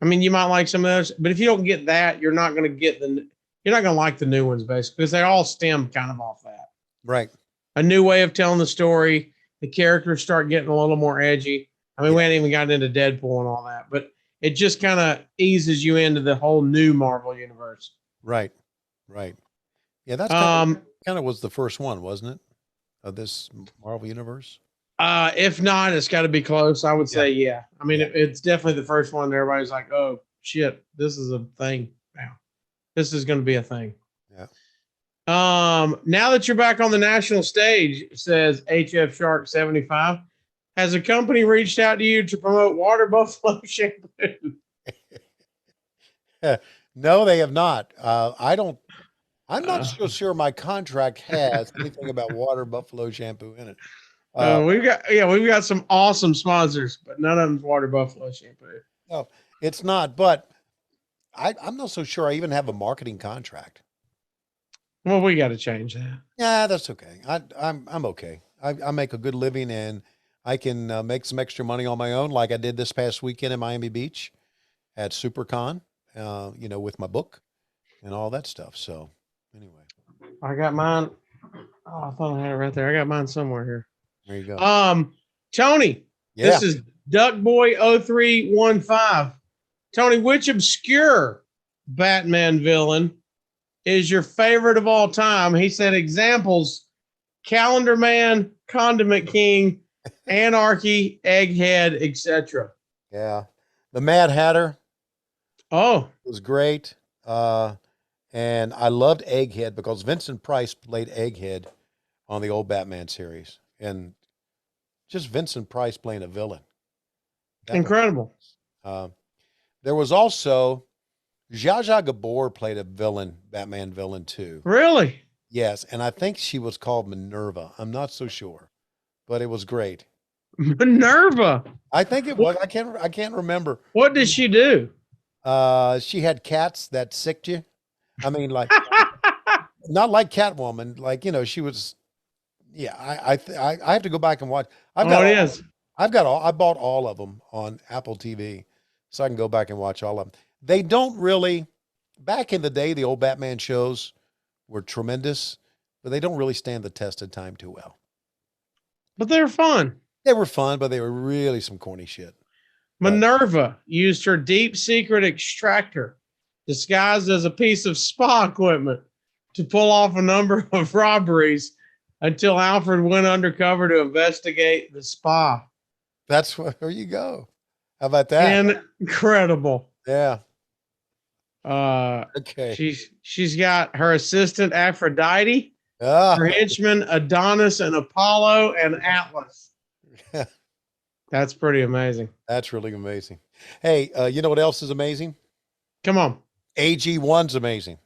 you might like some of those, but if you don't get that, you're not going to like the new ones, basically, because they all stem kind of off that. Right. A new way of telling the story. The characters start getting a little more edgy. We hadn't even gotten into Deadpool and all that, but it just kind of eases you into the whole new Marvel universe. Right. Right. Yeah, that's kind of was the first one, wasn't it? Of this Marvel universe? If not, it's got to be close. I would say, yeah. It's definitely the first one that everybody's like, oh, shit, this is a thing now. This is going to be a thing. Yeah. Now that you're back on the national stage, says HF Shark 75, has a company reached out to you to promote Water Buffalo shampoo? No, they have not. I'm not so sure my contract has anything about Water Buffalo shampoo in it. We've got some awesome sponsors, but none of them's Water Buffalo shampoo. No, it's not. But I'm not so sure I even have a marketing contract. Well, we got to change that. Yeah, that's okay. I'm okay. I make a good living, and I can make some extra money on my own, like I did this past weekend in Miami Beach at SuperCon. With my book and all that stuff. So, anyway, I got mine. Oh, I thought I had it right there. I got mine somewhere here. There you go. Tony, This is Duckboy0315. Tony, which obscure Batman villain is your favorite of all time? He said examples: Calendar Man, Condiment King, Anarchy, Egghead, etc. Yeah, the Mad Hatter. Oh, it was great. And I loved Egghead because Vincent Price played Egghead on the old Batman series, and just Vincent Price playing a villain. Incredible. There was also Zsa Zsa Gabor played a villain, Batman villain too. Really? Yes, and I think she was called Minerva. I'm not so sure, but it was great. Minerva. I think it was. I can't remember. What did she do? She had cats that sicked you. I mean, like not like Catwoman. Like she was. Yeah, I have to go back and watch. Oh, it is. I bought all of them on Apple TV, so I can go back and watch all of them. They don't really. Back in the day, the old Batman shows were tremendous, but they don't really stand the test of time too well. But they're fun. They were fun, but they were really some corny shit. Minerva used her deep secret extractor disguised as a piece of spa equipment to pull off a number of robberies until Alfred went undercover to investigate the spa. There you go. How about that? Incredible. Yeah. Okay. She's got her assistant Aphrodite, Ah. her henchmen Adonis and Apollo and Atlas. That's pretty amazing. That's really amazing. Hey, you know what else is amazing? Come on. AG1's amazing.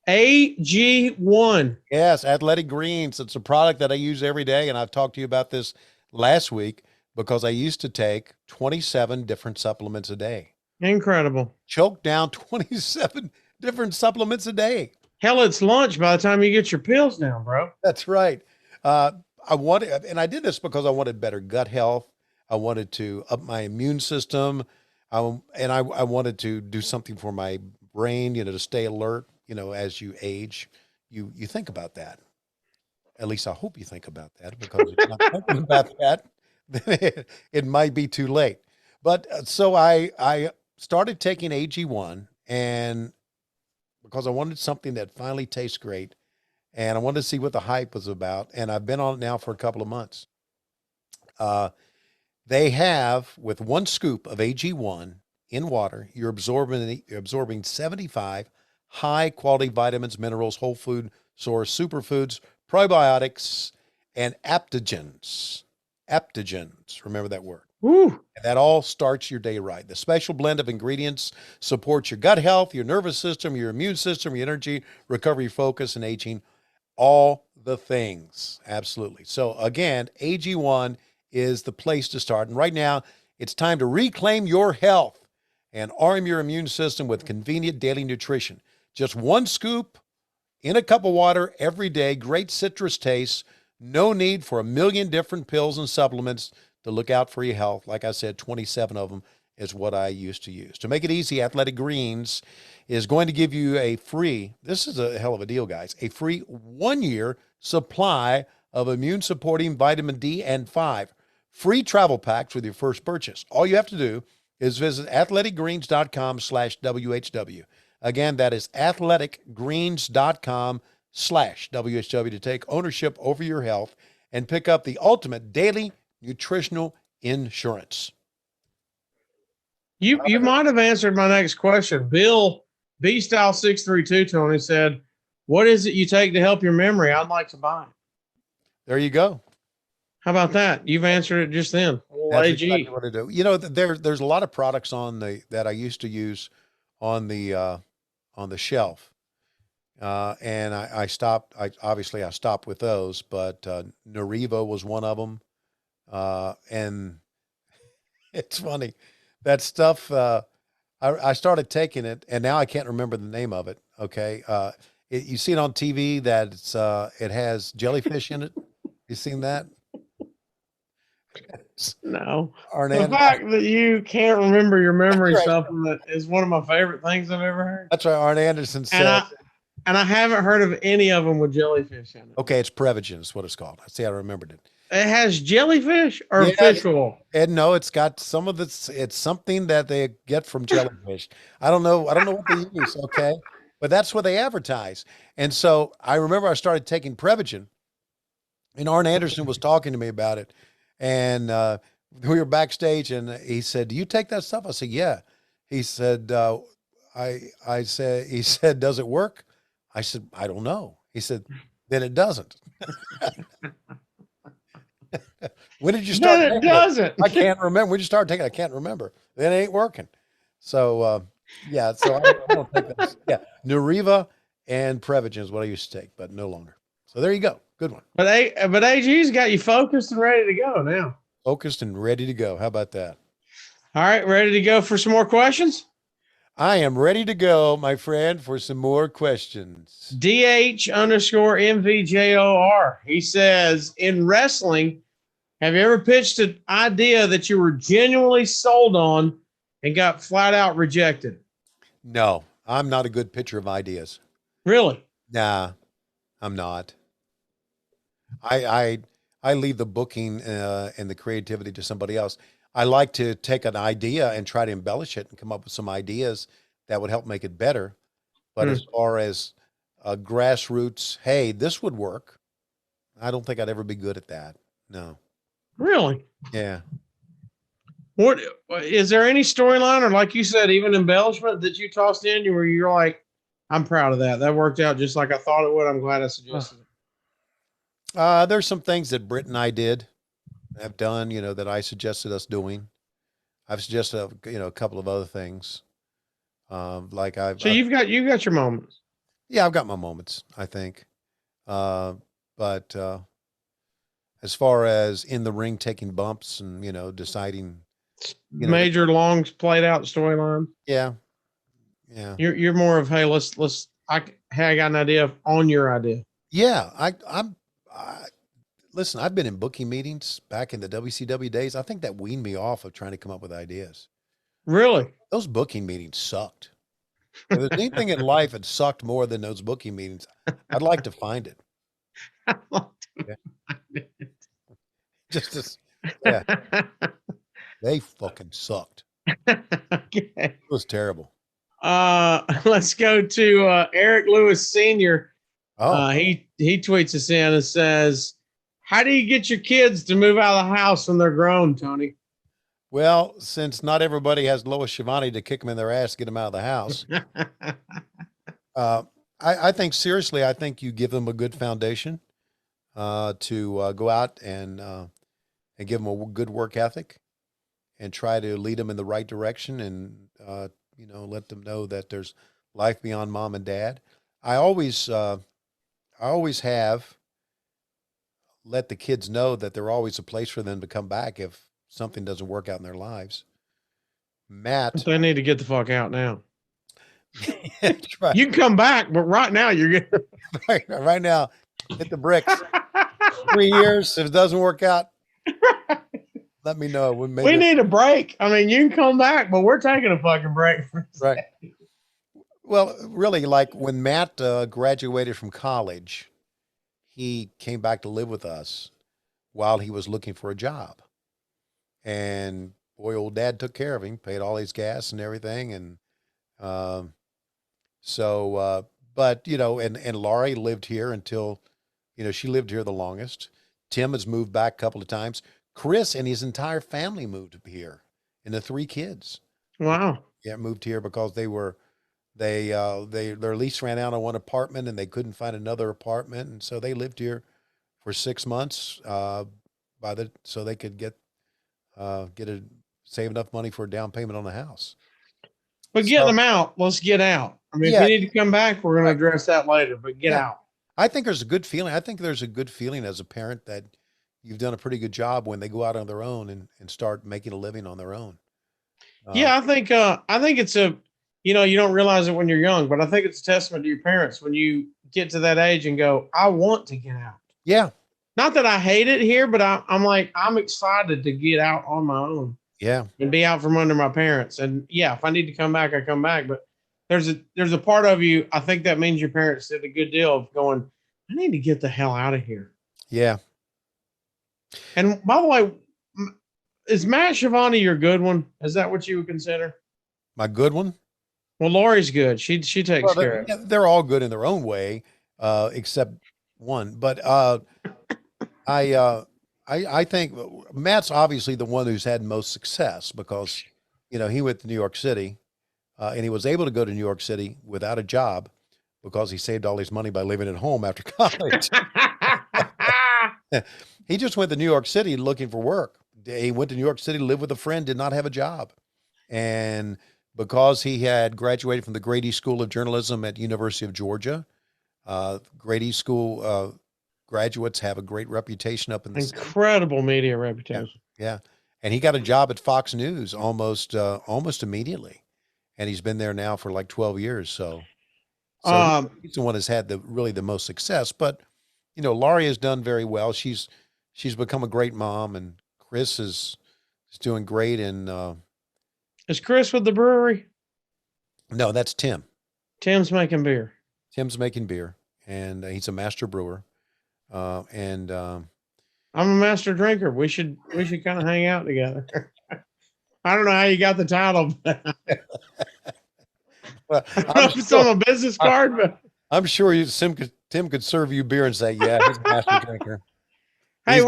AG1. Yes, Athletic Greens. It's a product that I use every day, and I've talked to you about this last week because I used to take 27 different supplements a day. Incredible. Choke down 27 different supplements a day. Hell, it's lunch by the time you get your pills down, bro. That's right. And I did this because I wanted better gut health. I wanted to up my immune system. I wanted to do something for my brain, to stay alert. As you age, you think about that. At least I hope you think about that, because if you're not thinking about that, then it might be too late. But so I started taking AG1, and because I wanted something that finally tastes great, and I wanted to see what the hype was about. And I've been on it now for a couple of months. They have, with one scoop of AG1 in water, you're absorbing 75 high quality vitamins, minerals, whole food source, superfoods, probiotics, and aptogens. Aptogens. Remember that word. Woo. And that all starts your day right. The special blend of ingredients supports your gut health, your nervous system, your immune system, your energy, recovery, focus, and aging. All the things. Absolutely. So again, AG1 is the place to start. And right now, it's time to reclaim your health and arm your immune system with convenient daily nutrition. Just one scoop in a cup of water every day. Great citrus taste. No need for a million different pills and supplements to look out for your health. Like I said, 27 of them is what I used to use. To make it easy, Athletic Greens is going to give you a free, this is a hell of a deal, guys, a free 1-year supply of immune-supporting vitamin D and 5. Free travel packs with your first purchase. All you have to do is visit athleticgreens.com/WHW. Again, that is athleticgreens.com/WHW to take ownership over your health and pick up the ultimate daily nutritional insurance. You might have answered my next question. Bill B-Style 632 Tony said, "What is it you take to help your memory? I'd like to buy." There you go. How about that? You've answered it just then. That's exactly what I do. There's a lot of products that I used to use on the shelf. And I stopped. I stopped with those, but Nariva was one of them. And it's funny, that stuff. I started taking it, and now I can't remember the name of it. Okay, you see it on TV that it has jellyfish in it. You seen that? No. Arnett, the fact that you can't remember your memory supplement is one of my favorite things I've ever heard. That's right. Arn Anderson said. And I haven't heard of any of them with jellyfish in it. Okay, it's Prevagen is what it's called. I see. I remembered it. It has jellyfish or fish oil? And no, it's got some of it's something that they get from jellyfish. I don't know what they use. Okay, but that's what they advertise. And so I remember I started taking Prevagen, and Arn Anderson was talking to me about it. And we were backstage, and he said, "Do you take that stuff?" I said, "Yeah." He said, "I said," he said, "Does it work?" I said, "I don't know." He said, "Then it doesn't." When did you start? Then it doesn't. I can't remember. When did you start taking it? I can't remember. Then it ain't working. So, yeah, so I don't think that's, yeah, Nariva and Prevagen is what I used to take, but no longer. So there you go. Good one. But AG's got you focused and ready to go now. Focused and ready to go. How about that? All right, ready to go for some more questions? I am ready to go, my friend, for some more questions. DH_MVJOR. He says, in wrestling, have you ever pitched an idea that you were genuinely sold on and got flat out rejected? No, I'm not a good pitcher of ideas. Really? Nah, I'm not. I leave the booking and the creativity to somebody else. I like to take an idea and try to embellish it and come up with some ideas that would help make it better. But as far as grassroots, hey, this would work. I don't think I'd ever be good at that. No. Really? Yeah. What is there any storyline or, like you said, even embellishment that you tossed in where you're like, I'm proud of that. That worked out just like I thought it would. I'm glad I suggested it. There's some things that Britt and I have done, that I suggested us doing. I've suggested, a couple of other things. So you've got your moments. Yeah, I've got my moments, I think. But as far as in the ring taking bumps and, deciding major longs played out storyline. Yeah. Yeah. You're more of, hey, I got an idea on your idea. Yeah. Listen, I've been in booking meetings back in the WCW days. I think that weaned me off of trying to come up with ideas. Really? Those booking meetings sucked. If there's anything in life that sucked more than those booking meetings, I'd like to find it. Yeah. They fucking sucked. Okay. It was terrible. Let's go to Eric Lewis Sr. Oh. He tweets us in and says, how do you get your kids to move out of the house when they're grown, Tony? Well, since not everybody has Lois Schiavone to kick them in their ass to get them out of the house, I think seriously, I think you give them a good foundation to go out and give them a good work ethic and try to lead them in the right direction and let them know that there's life beyond mom and dad. I always have let the kids know that there's always a place for them to come back if something doesn't work out in their lives. Matt, they need to get the fuck out now. Right. You can come back, but right now you're good. Right now, hit the bricks. 3 years. If it doesn't work out, let me know. We need a break. I mean, you can come back, but we're taking a fucking break. Right. Well, really, like when Matt graduated from college, he came back to live with us while he was looking for a job. And boy, old dad took care of him, paid all his gas and everything. And but, and Laurie lived here until, she lived here the longest. Tim has moved back a couple of times. Chris and his entire family moved here, and the 3 kids. Wow. Yeah, moved here because their lease ran out on one apartment and they couldn't find another apartment, and so they lived here for 6 months so they could save enough money for a down payment on the house. But get them out. Let's get out. I mean, if you need to come back, we're going to address that later. But get out. I think there's a good feeling. I think there's a good feeling as a parent that you've done a pretty good job when they go out on their own and start making a living on their own. I think it's you don't realize it when you're young, but I think it's a testament to your parents when you get to that age and go, I want to get out. Yeah. Not that I hate it here, but I'm excited to get out on my own. Yeah. And be out from under my parents. And if I need to come back, I come back. But there's a part of you, I think that means your parents did a good deal of going, I need to get the hell out of here. Yeah. And by the way, is Matt Schiavone your good one? Is that what you would consider? My good one? Well, Lori's good. She takes care of it. They're all good in their own way, except one. But I think Matt's obviously the one who's had most success because, he went to New York City and he was able to go to New York City without a job because he saved all his money by living at home after college. He just went to New York City looking for work. He went to New York City to live with a friend, did not have a job. And because he had graduated from the Grady School of Journalism at University of Georgia. Grady School graduates have a great reputation up in the city. Incredible media reputation. Yeah. And he got a job at Fox News almost immediately. And he's been there now for like 12 years. So he's the one that's had really the most success. But, Laurie has done very well. She's become a great mom, and Chris is doing great. And is Chris with the brewery? No, that's Tim. Tim's making beer. Tim's making beer, and he's a master brewer. I'm a master drinker. We should kind of hang out together. I don't know how you got the title. Well, I don't know if it's on a business card, but I'm sure Tim could serve you beer and say, yeah, he's a master drinker. Hey,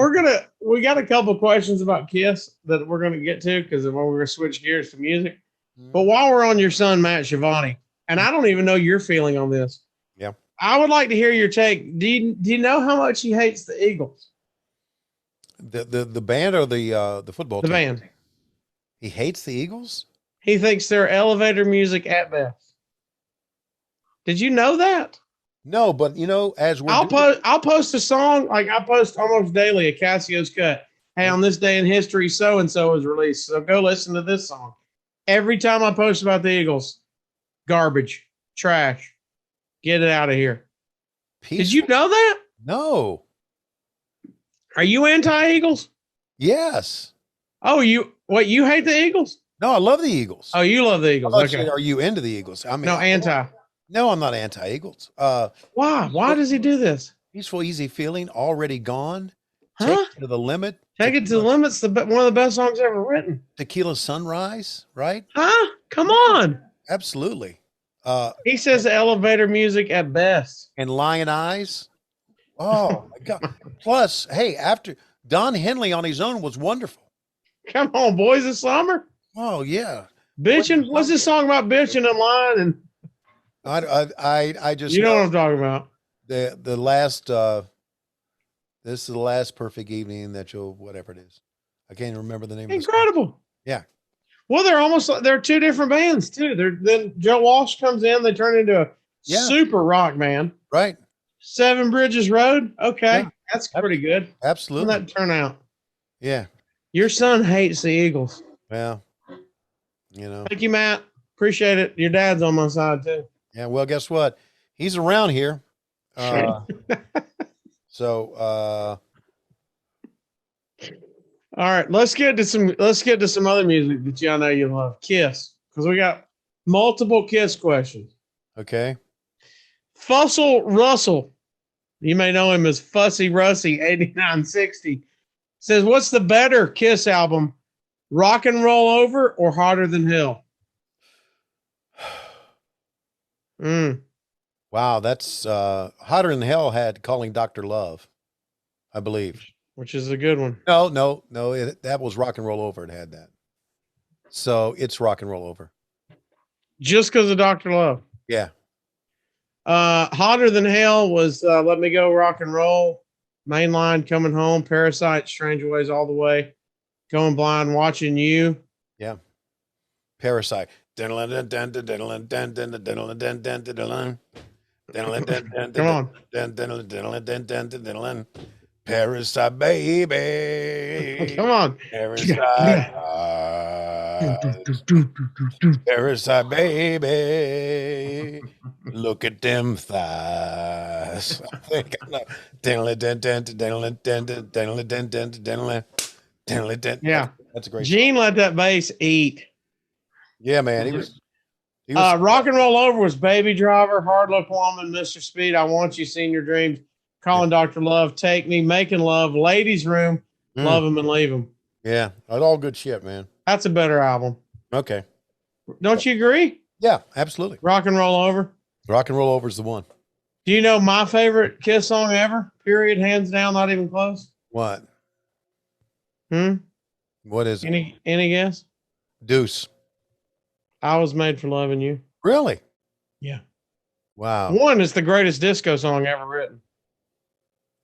we got a couple questions about Kiss that we're gonna get to because we're gonna switch gears to music. But while we're on your son, Matt Giovanni, and I don't even know your feeling on this. Yeah. I would like to hear your take. Do you know how much he hates the Eagles? The band or the football team? The band. He hates the Eagles? He thinks they're elevator music at best. Did you know that? No, but I'll post a song, like I post almost daily a Casio's Cut. Hey, on this day in history, so and so was released. So go listen to this song. Every time I post about the Eagles, garbage, trash, get it out of here. Peaceful. Did you know that? No. Are you anti-Eagles? Yes. Oh, you hate the Eagles? No, I love the Eagles. Oh, you love the Eagles. Okay. Are you into the Eagles? I mean, no, anti. No, I'm not anti-Eagles. Why? Why does he do this? Peaceful, easy feeling, already gone. Huh? Take it to the limit. Take it to the limit's one of the best songs ever written. Tequila Sunrise, right? Huh? Come on. Absolutely. He says elevator music at best. And Lion Eyes. Oh my God. Plus, hey, after Don Henley on his own was wonderful. Come on, Boys of Summer. Oh yeah. Bitching. What's this song about bitching and lying? And I just, you know what I'm talking about. The last this is the last perfect evening that whatever it is. I can't remember the name. Incredible. Of the song. Yeah. Well, they're two different bands too. Then Joe Walsh comes in, they turn into a super rock band. Right. Seven Bridges Road. Okay. Yeah. That's pretty good. Absolutely. How'd that turn out? Yeah. Your son hates the Eagles. Well, Thank you, Matt. Appreciate it. Your dad's on my side too. Yeah. Well, guess what? He's around here. So, all right, let's get to some other music that y'all know you love. Kiss, because we got multiple Kiss questions. Okay. Fussell Russell, you may know him as Fussy Russy 8960, says, "What's the better Kiss album, Rock and Roll Over or Hotter Than Hell?" Wow, that's Hotter Than Hell had Calling Dr. Love, I believe. Which is a good one. No. That was Rock and Roll Over. It had that. So it's Rock and Roll Over. Just because of Dr. Love. Yeah. Hotter Than Hell was Let Me Go Rock and Roll, Mainline, Coming Home, Parasite, Stranger Ways All the Way, Going Blind, Watching You. Yeah. Parasite. Come on. Parasite, baby. Come on. Parasite. Parasite, baby. Look at them thighs. I think I know. Yeah. That's a great Gene song. let that bass eat. Yeah, man. He was Rock and Roll Over was Baby Driver, Hard Luck Woman, Mr. Speed, I Want You, Seen Your Dreams, Calling Dr. Love, Take Me, Making Love, Ladies Room, Love 'Em and Leave 'Em. Yeah, that's all good shit, man. That's a better album. Okay. Don't you agree? Yeah, absolutely. Rock and Roll Over. Rock and Roll Over is the one. Do you know my favorite Kiss song ever? Period, hands down, not even close. What? What is it? Any guess? Deuce. I Was Made for Loving You. Really? Yeah. Wow. One is the greatest disco song ever written.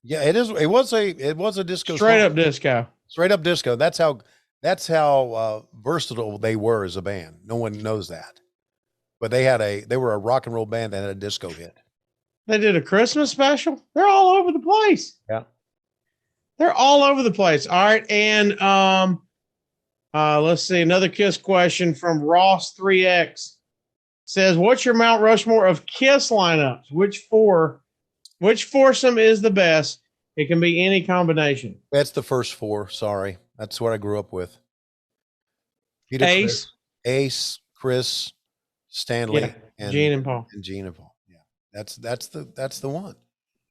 Yeah, it is. It was a disco. Straight up disco. Straight up disco. That's how That's how versatile they were as a band. No one knows that. But they were a rock and roll band that had a disco hit. They did a Christmas special. They're all over the place. Yeah. They're all over the place. All right. And let's see. Another Kiss question from Ross 3X says, what's your Mount Rushmore of Kiss lineups? Which foursome is the best? It can be any combination. That's the first four. Sorry. That's what I grew up with. Peter, Ace. Ace, Chris, Stanley, and Gene and Paul. Yeah. That's the one.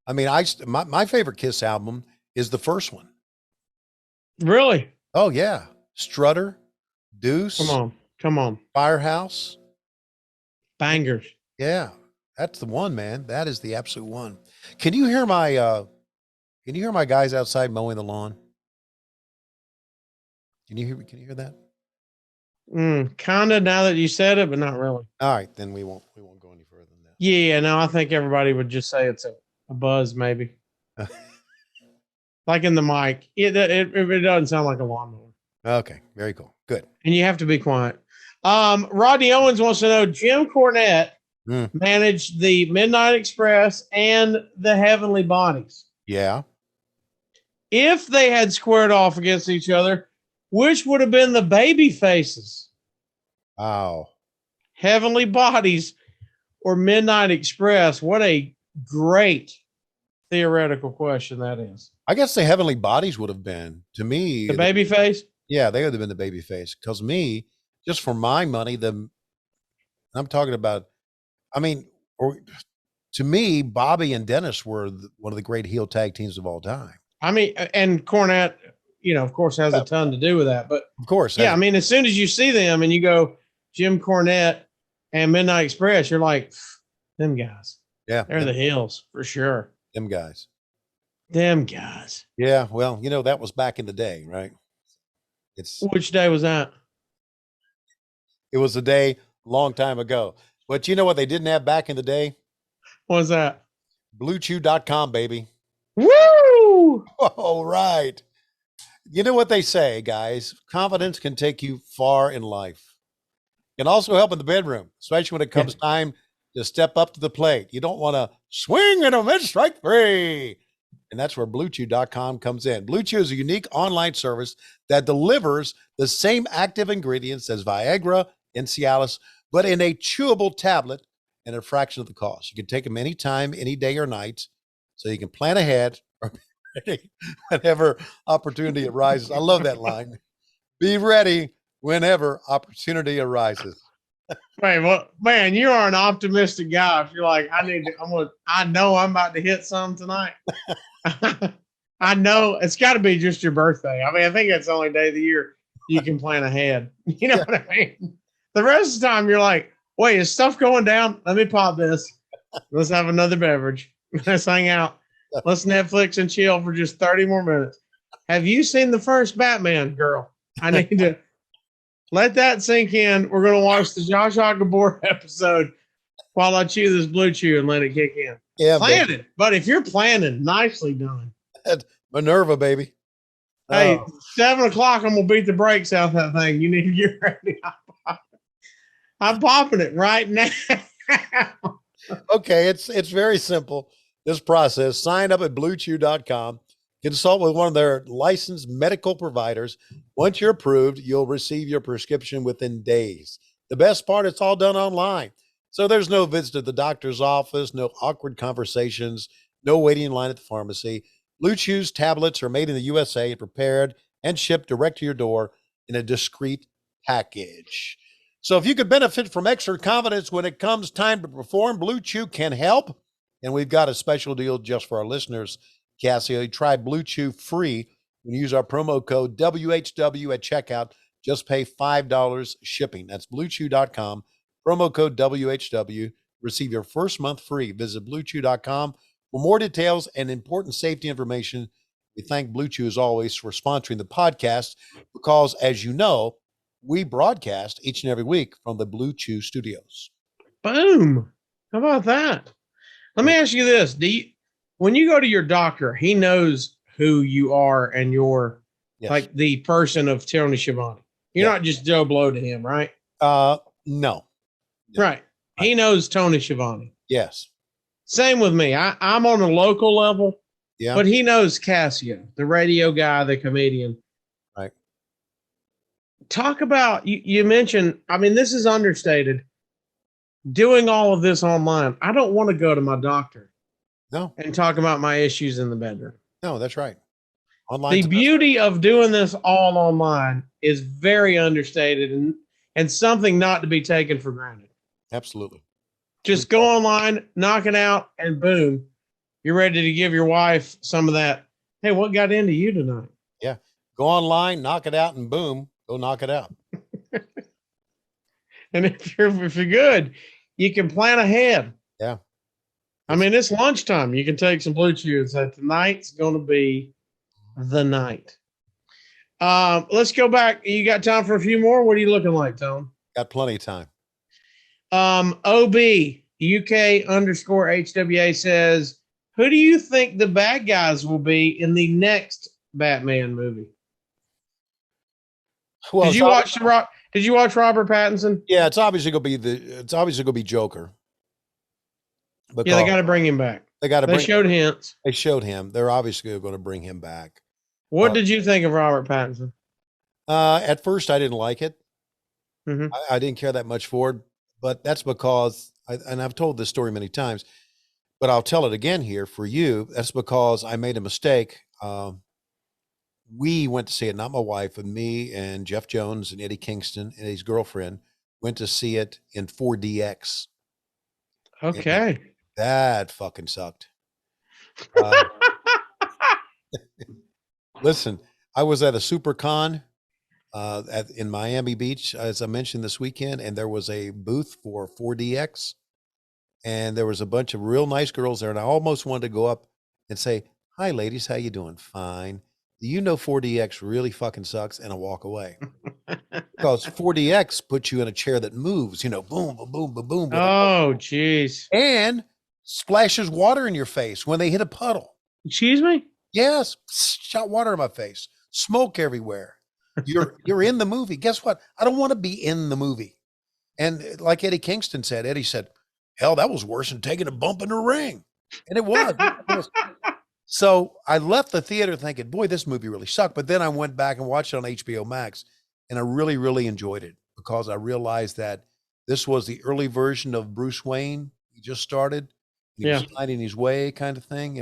I mean, my favorite Kiss album is the first one. Really? Oh yeah. Strutter, Deuce. Come on. Firehouse. Bangers. Yeah. That's the one, man. That is the absolute one. Can you hear my guys outside mowing the lawn? Can you hear that? Kind of, now that you said it, but not really. All right, then we won't go any further than that. Yeah, no, I think everybody would just say it's a buzz, maybe. Like in the mic. It doesn't sound like a lawnmower. Okay, very cool. Good. And you have to be quiet. Rodney Owens wants to know, Jim Cornette managed the Midnight Express and the Heavenly Bodies. Yeah. If they had squared off against each other, which would have been the baby faces? Wow. Heavenly Bodies or Midnight Express? What a great theoretical question that is. I guess the Heavenly Bodies would have been, to me, the baby face. Yeah, they would have been the baby face. Because me, just for my money, I'm talking about. I mean, to me, Bobby and Dennis were one of the great heel tag teams of all time. I mean, and Cornette, of course, has a ton to do with that. But of course, yeah. I mean, as soon as you see them and you go Jim Cornette and Midnight Express, you're like, them guys. Yeah, they're the heels for sure. Them guys. Yeah. Well, that was back in the day, right? Which day was that? It was a day long time ago. But you know what they didn't have back in the day? What was that? BlueChew.com, baby. Woo! All right. You know what they say, guys? Confidence can take you far in life. It can also help in the bedroom, especially when it comes time to step up to the plate. You don't want to swing and a miss, strike three. And that's where BlueChew.com comes in. BlueChew is a unique online service that delivers the same active ingredients as Viagra and Cialis, but in a chewable tablet and a fraction of the cost. You can take them anytime, any day or night, so you can plan ahead or be ready whenever opportunity arises. I love that line. Be ready whenever opportunity arises. Wait, well, man, you are an optimistic guy. If you're like, I know I'm about to hit some tonight. I know it's got to be just your birthday. I mean, I think that's the only day of the year you can plan ahead. You know what I mean? The rest of the time, you're like, wait, is stuff going down? Let me pop this. Let's have another beverage. Let's hang out. Let's Netflix and chill for just 30 more minutes. Have you seen the first Batman, girl? I need to let that sink in. We're going to watch the Josh Gabor episode while I chew this Blue Chew and let it kick in. Yeah, plan it. But if you're planning, nicely done. Minerva, baby. Hey, 7 o'clock, I'm going to beat the brakes out of that thing. You need to get ready. I'm popping it right now. Okay, it's very simple, this process. Sign up at BlueChew.com. Consult with one of their licensed medical providers. Once you're approved, you'll receive your prescription within days. The best part, it's all done online. So there's no visit to the doctor's office, no awkward conversations, no waiting in line at the pharmacy. Blue Chew's tablets are made in the USA and prepared and shipped direct to your door in a discreet package. So if you could benefit from extra confidence when it comes time to perform, Blue Chew can help. And we've got a special deal just for our listeners, Casio. Try Blue Chew free when you use our promo code WHW at checkout. Just pay $5 shipping. That's BlueChew.com. Promo code WHW. Receive your first month free. Visit BlueChew.com for more details and important safety information. We thank Blue Chew as always for sponsoring the podcast because, as you know, we broadcast each and every week from the Blue Chew studios. Boom. How about that? Let me ask you this. When you go to your doctor, he knows who you are and your Yes. like the person of Tony Schiavone. You're not just Joe Blow to him, right? No. Right. He knows Tony Schiavone. Yes. Same with me. I'm on a local level, Yeah. but he knows Casio, the radio guy, the comedian. Right. Talk about, you mentioned, I mean, this is understated. Doing all of this online, I don't want to go to my doctor and talk about my issues in the bedroom. No, that's right. Online. The beauty of doing this all online is very understated and something not to be taken for granted. Absolutely. Just go online, knock it out, and boom, you're ready to give your wife some of that. Hey, what got into you tonight? Yeah. Go online, knock it out, and boom, go knock it out. And if you're good, you can plan ahead. Yeah. I mean, it's lunchtime. You can take some Blue Chew and say, tonight's going to be the night. Let's go back. You got time for a few more? What are you looking like, Tom? Got plenty of time. OB UK _ HWA says, who do you think the bad guys will be in the next Batman movie? Well, Did you watch Robert Pattinson? Yeah, it's obviously gonna be Joker. Yeah, they got to bring him back. They showed hints. They showed him. They're obviously going to bring him back. What did you think of Robert Pattinson? At first, I didn't like it. Mm-hmm. I didn't care that much for it, but that's because, and I've told this story many times, but I'll tell it again here for you. That's because I made a mistake. We went to see it, not my wife, and me and Jeff Jones and Eddie Kingston and his girlfriend went to see it in 4DX. Okay. That fucking sucked. Listen, I was at a super con in Miami Beach, as I mentioned this weekend, and there was a booth for 4DX, and there was a bunch of real nice girls there, and I almost wanted to go up and say, "Hi, ladies, how you doing?" "Fine." "Do you know 4DX really fucking sucks?" And I walk away. Because 4DX puts you in a chair that moves, boom, boom, boom, boom, boom. Oh, jeez. And splashes water in your face when they hit a puddle. Excuse me? Yes, shot water in my face, smoke everywhere. You're in the movie. Guess what? I don't want to be in the movie. And like Eddie Kingston said, Eddie said, "Hell, that was worse than taking a bump in the ring." And it was. So I left the theater thinking, boy, this movie really sucked. But then I went back and watched it on HBO Max, and I really, really enjoyed it because I realized that this was the early version of Bruce Wayne. He just started. He was finding his way kind of thing.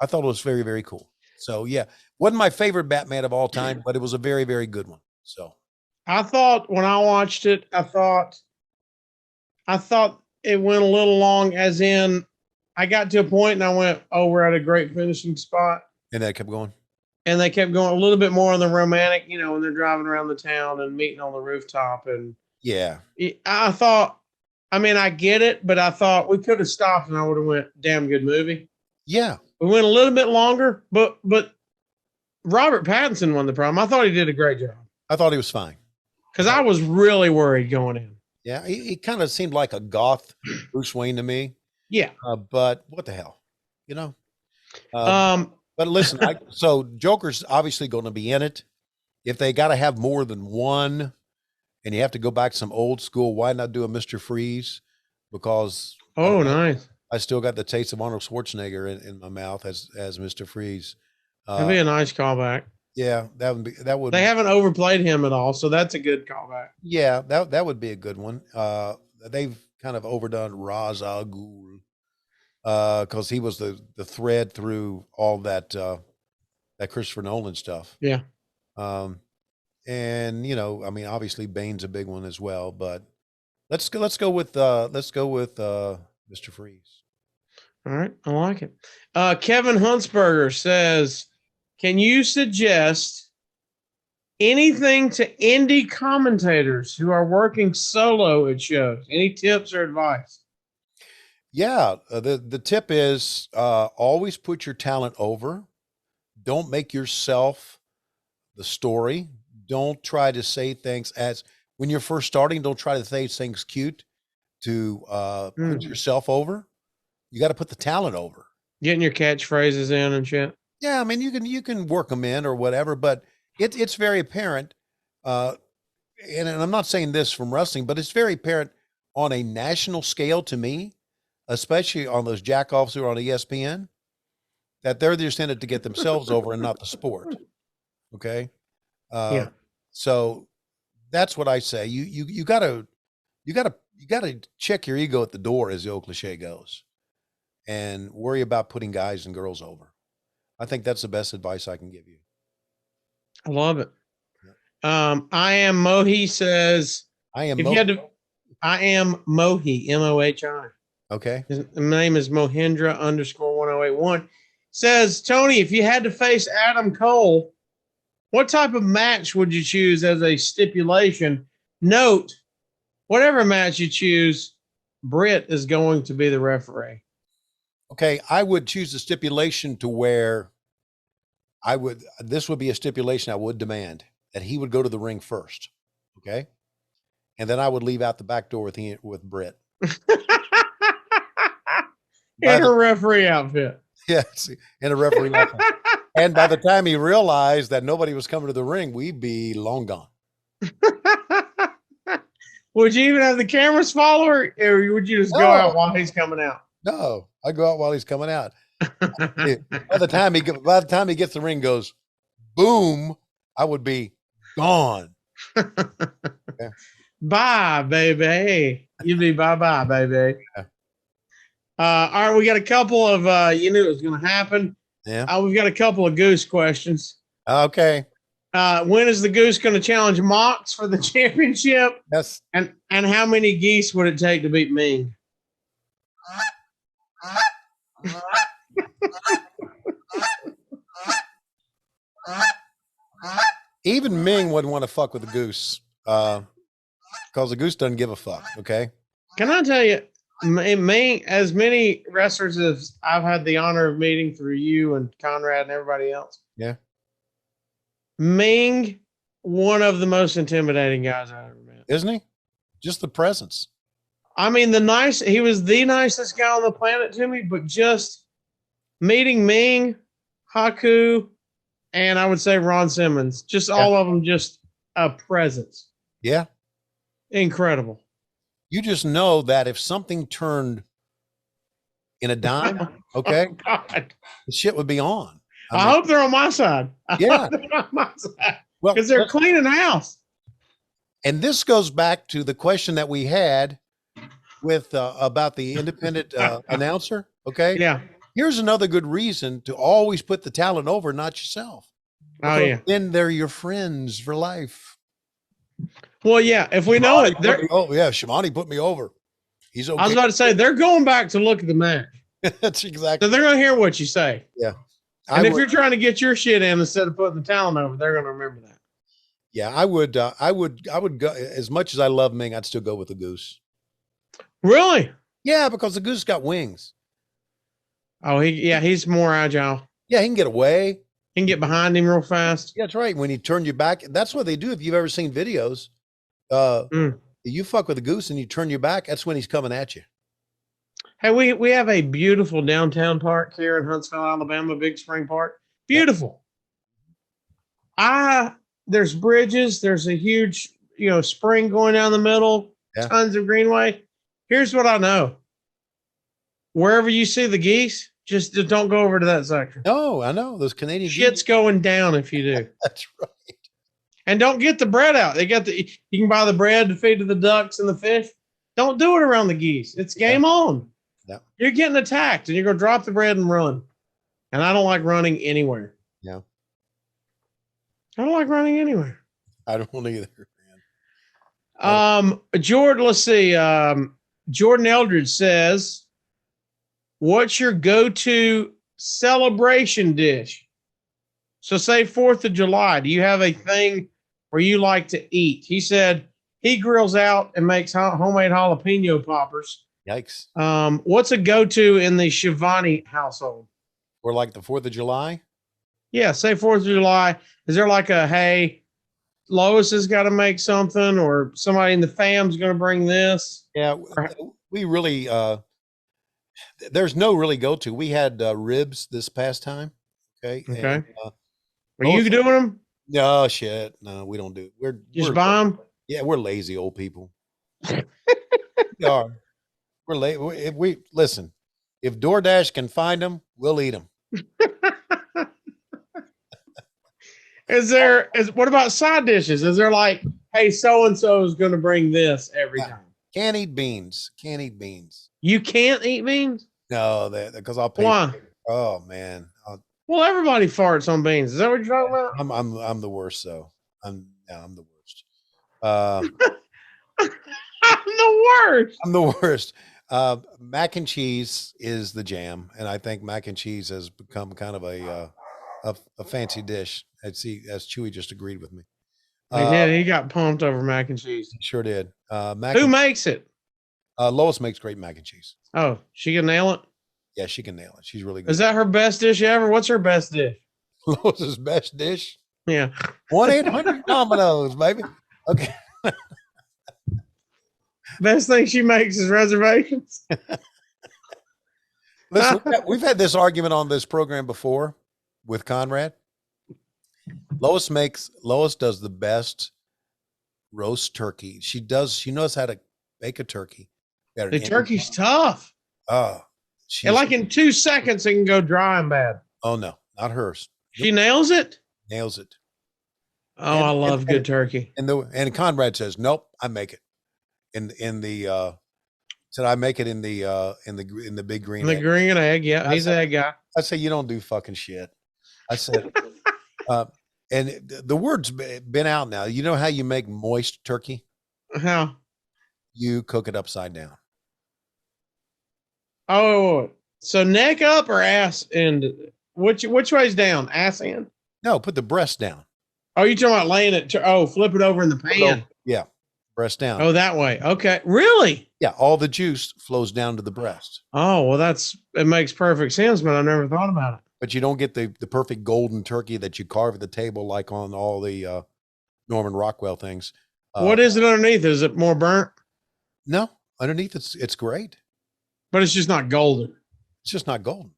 I thought it was very, very cool. So yeah, wasn't my favorite Batman of all time, but it was a very, very good one. So I thought when I watched it, I thought it went a little long, as in I got to a point and I went, oh, we're at a great finishing spot. And that kept going. And they kept going a little bit more on the romantic, when they're driving around the town and meeting on the rooftop. And yeah, I thought, I get it, but I thought we could have stopped and I would have went, damn good movie. Yeah. We went a little bit longer, but Robert Pattinson won the problem. I thought he did a great job. I thought he was fine. Because I was really worried going in. Yeah, he kind of seemed like a goth Bruce Wayne to me. Yeah. But what the hell, But listen, so Joker's obviously going to be in it. If they got to have more than one, and you have to go back to some old school, why not do a Mr. Freeze? Because nice. I still got the taste of Arnold Schwarzenegger in my mouth as Mr. Freeze. That'd be a nice callback. Yeah, that would. They haven't overplayed him at all, so that's a good callback. Yeah, that would be a good one. They've kind of overdone Ra's al Ghul because he was the thread through all that Christopher Nolan stuff. Yeah. And obviously Bane's a big one as well, but let's go with Mr. Freeze. All right, I like it. Kevin Huntsberger says, can you suggest anything to indie commentators who are working solo at shows? Any tips or advice? Yeah, the tip is always put your talent over. Don't make yourself the story. Don't try to say things as when you're first starting. Don't try to say things cute to put yourself over. You got to put the talent over. Getting your catchphrases in and shit. Yeah, you can work them in or whatever, but it's very apparent, and I'm not saying this from wrestling, but it's very apparent on a national scale to me, especially on those jackoffs who are on ESPN, that they're just in it to get themselves over and not the sport. Okay. Yeah. So that's what I say. You gotta check your ego at the door, as the old cliche goes, and worry about putting guys and girls over. I think that's the best advice I can give you. I love it. I am Mohi says, I am. if you had to, I am Mohi, Mohi. Okay. His name is Mohindra _1081. Says, Tony, if you had to face Adam Cole, what type of match would you choose as a stipulation? Note, whatever match you choose, Britt is going to be the referee. Okay, I would choose a stipulation to where this would be a stipulation I would demand that he would go to the ring first. Okay. And then I would leave out the back door with Britt. In a referee outfit. Yes, in a referee outfit. And by the time he realized that nobody was coming to the ring, we'd be long gone. Would you even have the cameras follow, or would you just go out while he's coming out? No, I go out while he's coming out. By the time he gets the ring, goes boom, I would be gone. Okay. Bye, baby. You'd be bye, baby. Yeah. All right, we got a couple of you knew it was going to happen. Yeah. We've got a couple of Goose questions. Okay. When is the Goose going to challenge Mox for the championship? Yes. And how many geese would it take to beat Ming? Even Ming wouldn't want to fuck with the Goose, because the Goose doesn't give a fuck. Okay. Can I tell you, Ming, as many wrestlers as I've had the honor of meeting through you and Conrad and everybody else. Yeah. Ming, one of the most intimidating guys I've ever met. Isn't he? Just the presence. I mean, he was the nicest guy on the planet to me, but just meeting Ming, Haku, and I would say Ron Simmons, just all of them, just a presence. Yeah. Incredible. You just know that if something turned in a dime, okay, God. the shit would be on. I hope they're on my side. Yeah. They're on my side. Well, because they're cleaning house. And this goes back to the question that we had with about the independent announcer. Okay. Yeah. Here's another good reason to always put the talent over, not yourself. Oh, yeah. Then they're your friends for life. Well, yeah. If we know it, oh yeah, Giovanni put me over. He's okay. I was about to say they're going back to look at the match. That's exactly. So they're going to hear what you say. Yeah. And if you're trying to get your shit in instead of putting the talent over, they're going to remember that. Yeah, I would go, as much as I love Ming, I'd still go with the Goose. Really? Yeah, because the Goose got wings. Oh, he's more agile. Yeah, he can get away. He can get behind him real fast. Yeah, that's right. When he turned you back, that's what they do. If you've ever seen videos, you fuck with the Goose and you turn your back, that's when he's coming at you. Hey, we have a beautiful downtown park here in Huntsville, Alabama, Big Spring Park. Beautiful. There's bridges. There's a huge, spring going down the middle. Yeah. Tons of greenway. Here's what I know. Wherever you see the geese, just don't go over to that section. No, I know those Canadian shit's geese. Going down if you do. That's right. And don't get the bread out. You can buy the bread to feed to the ducks and the fish. Don't do it around the geese. It's game on. Yeah. You're getting attacked and you're going to drop the bread and run. And I don't like running anywhere. Yeah. I don't like running anywhere. I don't either, man. Jordan, let's see. Jordan Eldridge says, what's your go-to celebration dish? So say 4th of July. Do you have a thing where you like to eat? He said he grills out and makes homemade jalapeno poppers. Yikes. What's a go-to in the Schiavone household? Or like the 4th of July? Yeah, say 4th of July. Is there like hey, Lois has got to make something, or somebody in the fam's going to bring this? Yeah, we really, there's no really go-to. We had ribs this past time. Okay. Okay. And, are you doing them? No shit. No, we don't do it. Just buy them? Yeah, we're lazy old people. We are. We're late. If we listen, if DoorDash can find them, we'll eat them. What about side dishes? Is there like, hey, so and so is going to bring this every time? Can't eat beans. Can't eat beans. You can't eat beans? No, because I'll pay. Why? Oh man. Well, everybody farts on beans. Is that what you're talking about? I'm the worst though. I'm the worst. I'm the worst. I'm the worst. Mac and cheese is the jam, and I think mac and cheese has become kind of a fancy dish. As Chewy just agreed with me. He did. He got pumped over mac and cheese. He sure did. Who makes it? Lois makes great mac and cheese. Oh, she can nail it? Yeah, she can nail it. She's really good. Is that her best dish ever? What's her best dish? Lois's best dish? Yeah. 1-800-Dominoes, baby. Okay. Best thing she makes is reservations. Listen, we've had this argument on this program before with Conrad. Lois does the best roast turkey. She knows how to bake a turkey. The turkey's tough. Oh, and like in 2 seconds, it can go dry and bad. Oh no, not hers. She nails it. Nails it. Oh, I love good turkey. And Conrad says, nope, I make it. Said I make it in the big green. The green egg, yeah. He's an egg guy. I say you don't do fucking shit. I said, and the word's been out now. You know how you make moist turkey? How? You cook it upside down. Oh, so neck up or ass end? Which way's down? Ass end? No, put the breast down. Oh, you talking about laying it? Flip it over in the pan. Yeah, breast down. Oh, that way. Okay, really? Yeah, all the juice flows down to the breast. Oh, well, it makes perfect sense, but I never thought about it. But you don't get the perfect golden turkey that you carve at the table like on all the Norman Rockwell things. What is it underneath? Is it more burnt? No, underneath it's great. But it's just not golden. It's just not golden.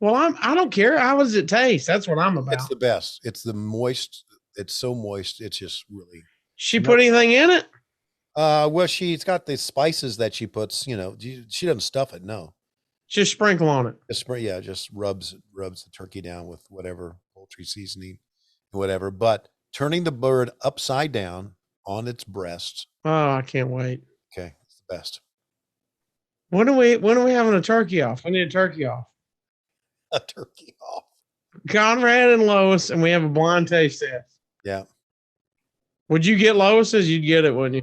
Well, I don't care. How does it taste? That's what I'm about. It's the best. It's the moist. It's so moist. It's just really. She put anything in it? Well, she's got the spices that she puts. You know, she doesn't stuff it. No, just sprinkle on it. Just rubs the turkey down with whatever poultry seasoning, whatever. But turning the bird upside down on its breast. Oh, I can't wait. Okay, it's the best. When are we having a turkey off? I need a turkey off. A turkey off. Conrad and Lois, and we have a blind taste test. Yeah. Would you get Lois's? You'd get it, wouldn't you?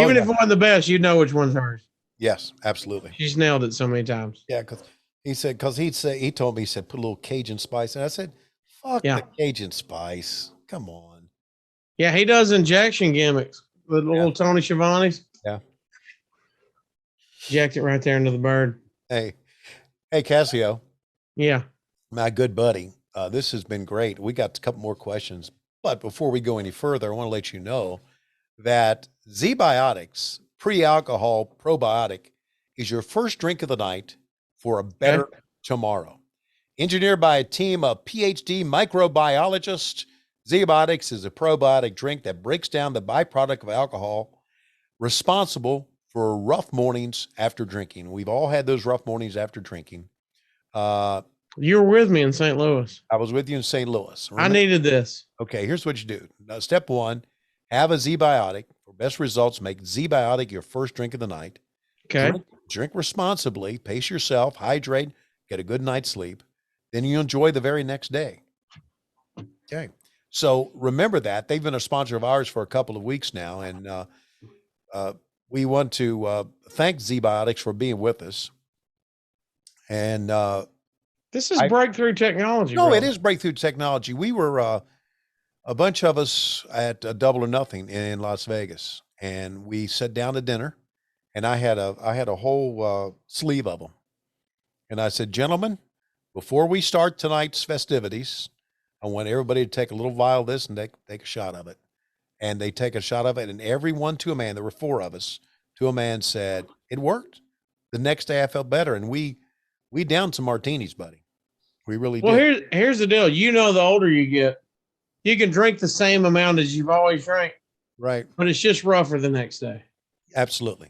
Even if it wasn't the best, you'd know which one's hers. Yes, absolutely. She's nailed it so many times. Yeah, he told me, he said, put a little Cajun spice. And I said, fuck the Cajun spice. Come on. Yeah, he does injection gimmicks with little Tony Schiavone's. Yeah. Inject it right there into the bird. Hey, Casio. Yeah. My good buddy. This has been great. We got a couple more questions. But before we go any further, I want to let you know that Z-Biotics pre-alcohol probiotic is your first drink of the night for a better tomorrow. Engineered by a team of PhD microbiologists, Z-Biotics is a probiotic drink that breaks down the byproduct of alcohol, responsible for rough mornings after drinking. We've all had those rough mornings after drinking. You were with me in St. Louis. I was with you in St. Louis. Remember? I needed this. Okay, here's what you do. Now, step one, have a Z-Biotic. For best results, make Z-Biotic your first drink of the night. Okay. Drink responsibly, pace yourself, hydrate, get a good night's sleep. Then you enjoy the very next day. Okay. So remember that. They've been a sponsor of ours for a couple of weeks now, and we want to thank Z-Biotics for being with us. And this is breakthrough technology. No, bro. It is breakthrough technology. We were a bunch of us at Double or Nothing in Las Vegas, and we sat down to dinner, and I had a whole sleeve of them, and I said, gentlemen, before we start tonight's festivities, I want everybody to take a little vial of this and take a shot of it. And they take a shot of it, and everyone to a man, there were 4 of us, to a man said, it worked. The next day I felt better, and we downed some martinis, buddy. We really did. Well, here's the deal. You know, the older you get, you can drink the same amount as you've always drank, Right. but it's just rougher the next day. Absolutely.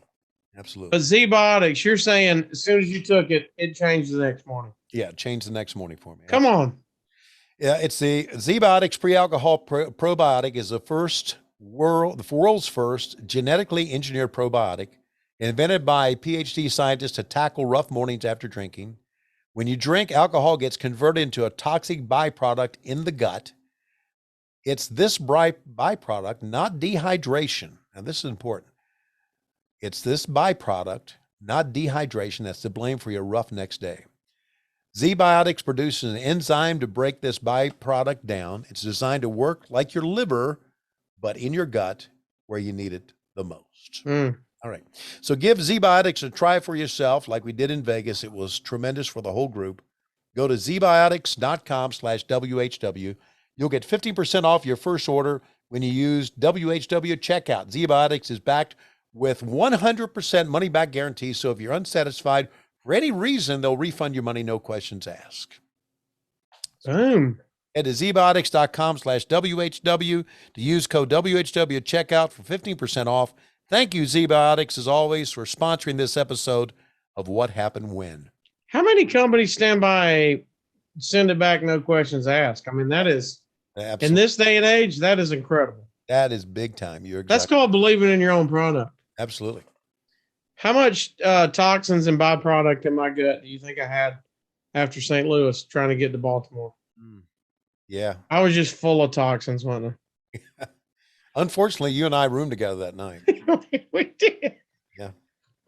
But Absolutely. Z-Biotics, you're saying as soon as you took it, it changed the next morning. Yeah. Change the next morning for me. Come on. Yeah. It's the Z-Biotics pre-alcohol probiotic is the world's first genetically engineered probiotic invented by a PhD scientist to tackle rough mornings after drinking. When you drink, alcohol gets converted into a toxic byproduct in the gut. It's this byproduct, not dehydration. Now, this is important. It's this byproduct, not dehydration, that's to blame for your rough next day. Z-Biotics produces an enzyme to break this byproduct down. It's designed to work like your liver, but in your gut where you need it the most. All right. So give Z-Biotics a try for yourself like we did in Vegas. It was tremendous for the whole group. Go to zbiotics.com/WHW. You'll get 50% off your first order when you use WHW checkout. Z-Biotics is backed with 100% money back guarantee. So if you're unsatisfied for any reason, they'll refund your money, no questions asked. Boom. Head to zbiotics.com/WHW to use code WHW at checkout for 15% off. Thank you, Z-Biotics, as always, for sponsoring this episode of What Happened When. How many companies stand by, send it back, no questions asked? I mean, that is, Absolutely. in this day and age, that is incredible. That is big time. You're exactly. That's called believing in your own product. Absolutely. How much toxins and byproduct in my gut do you think I had after St. Louis trying to get to Baltimore? Yeah. I was just full of toxins, wasn't I? Unfortunately, you and I roomed together that night. We did. Yeah.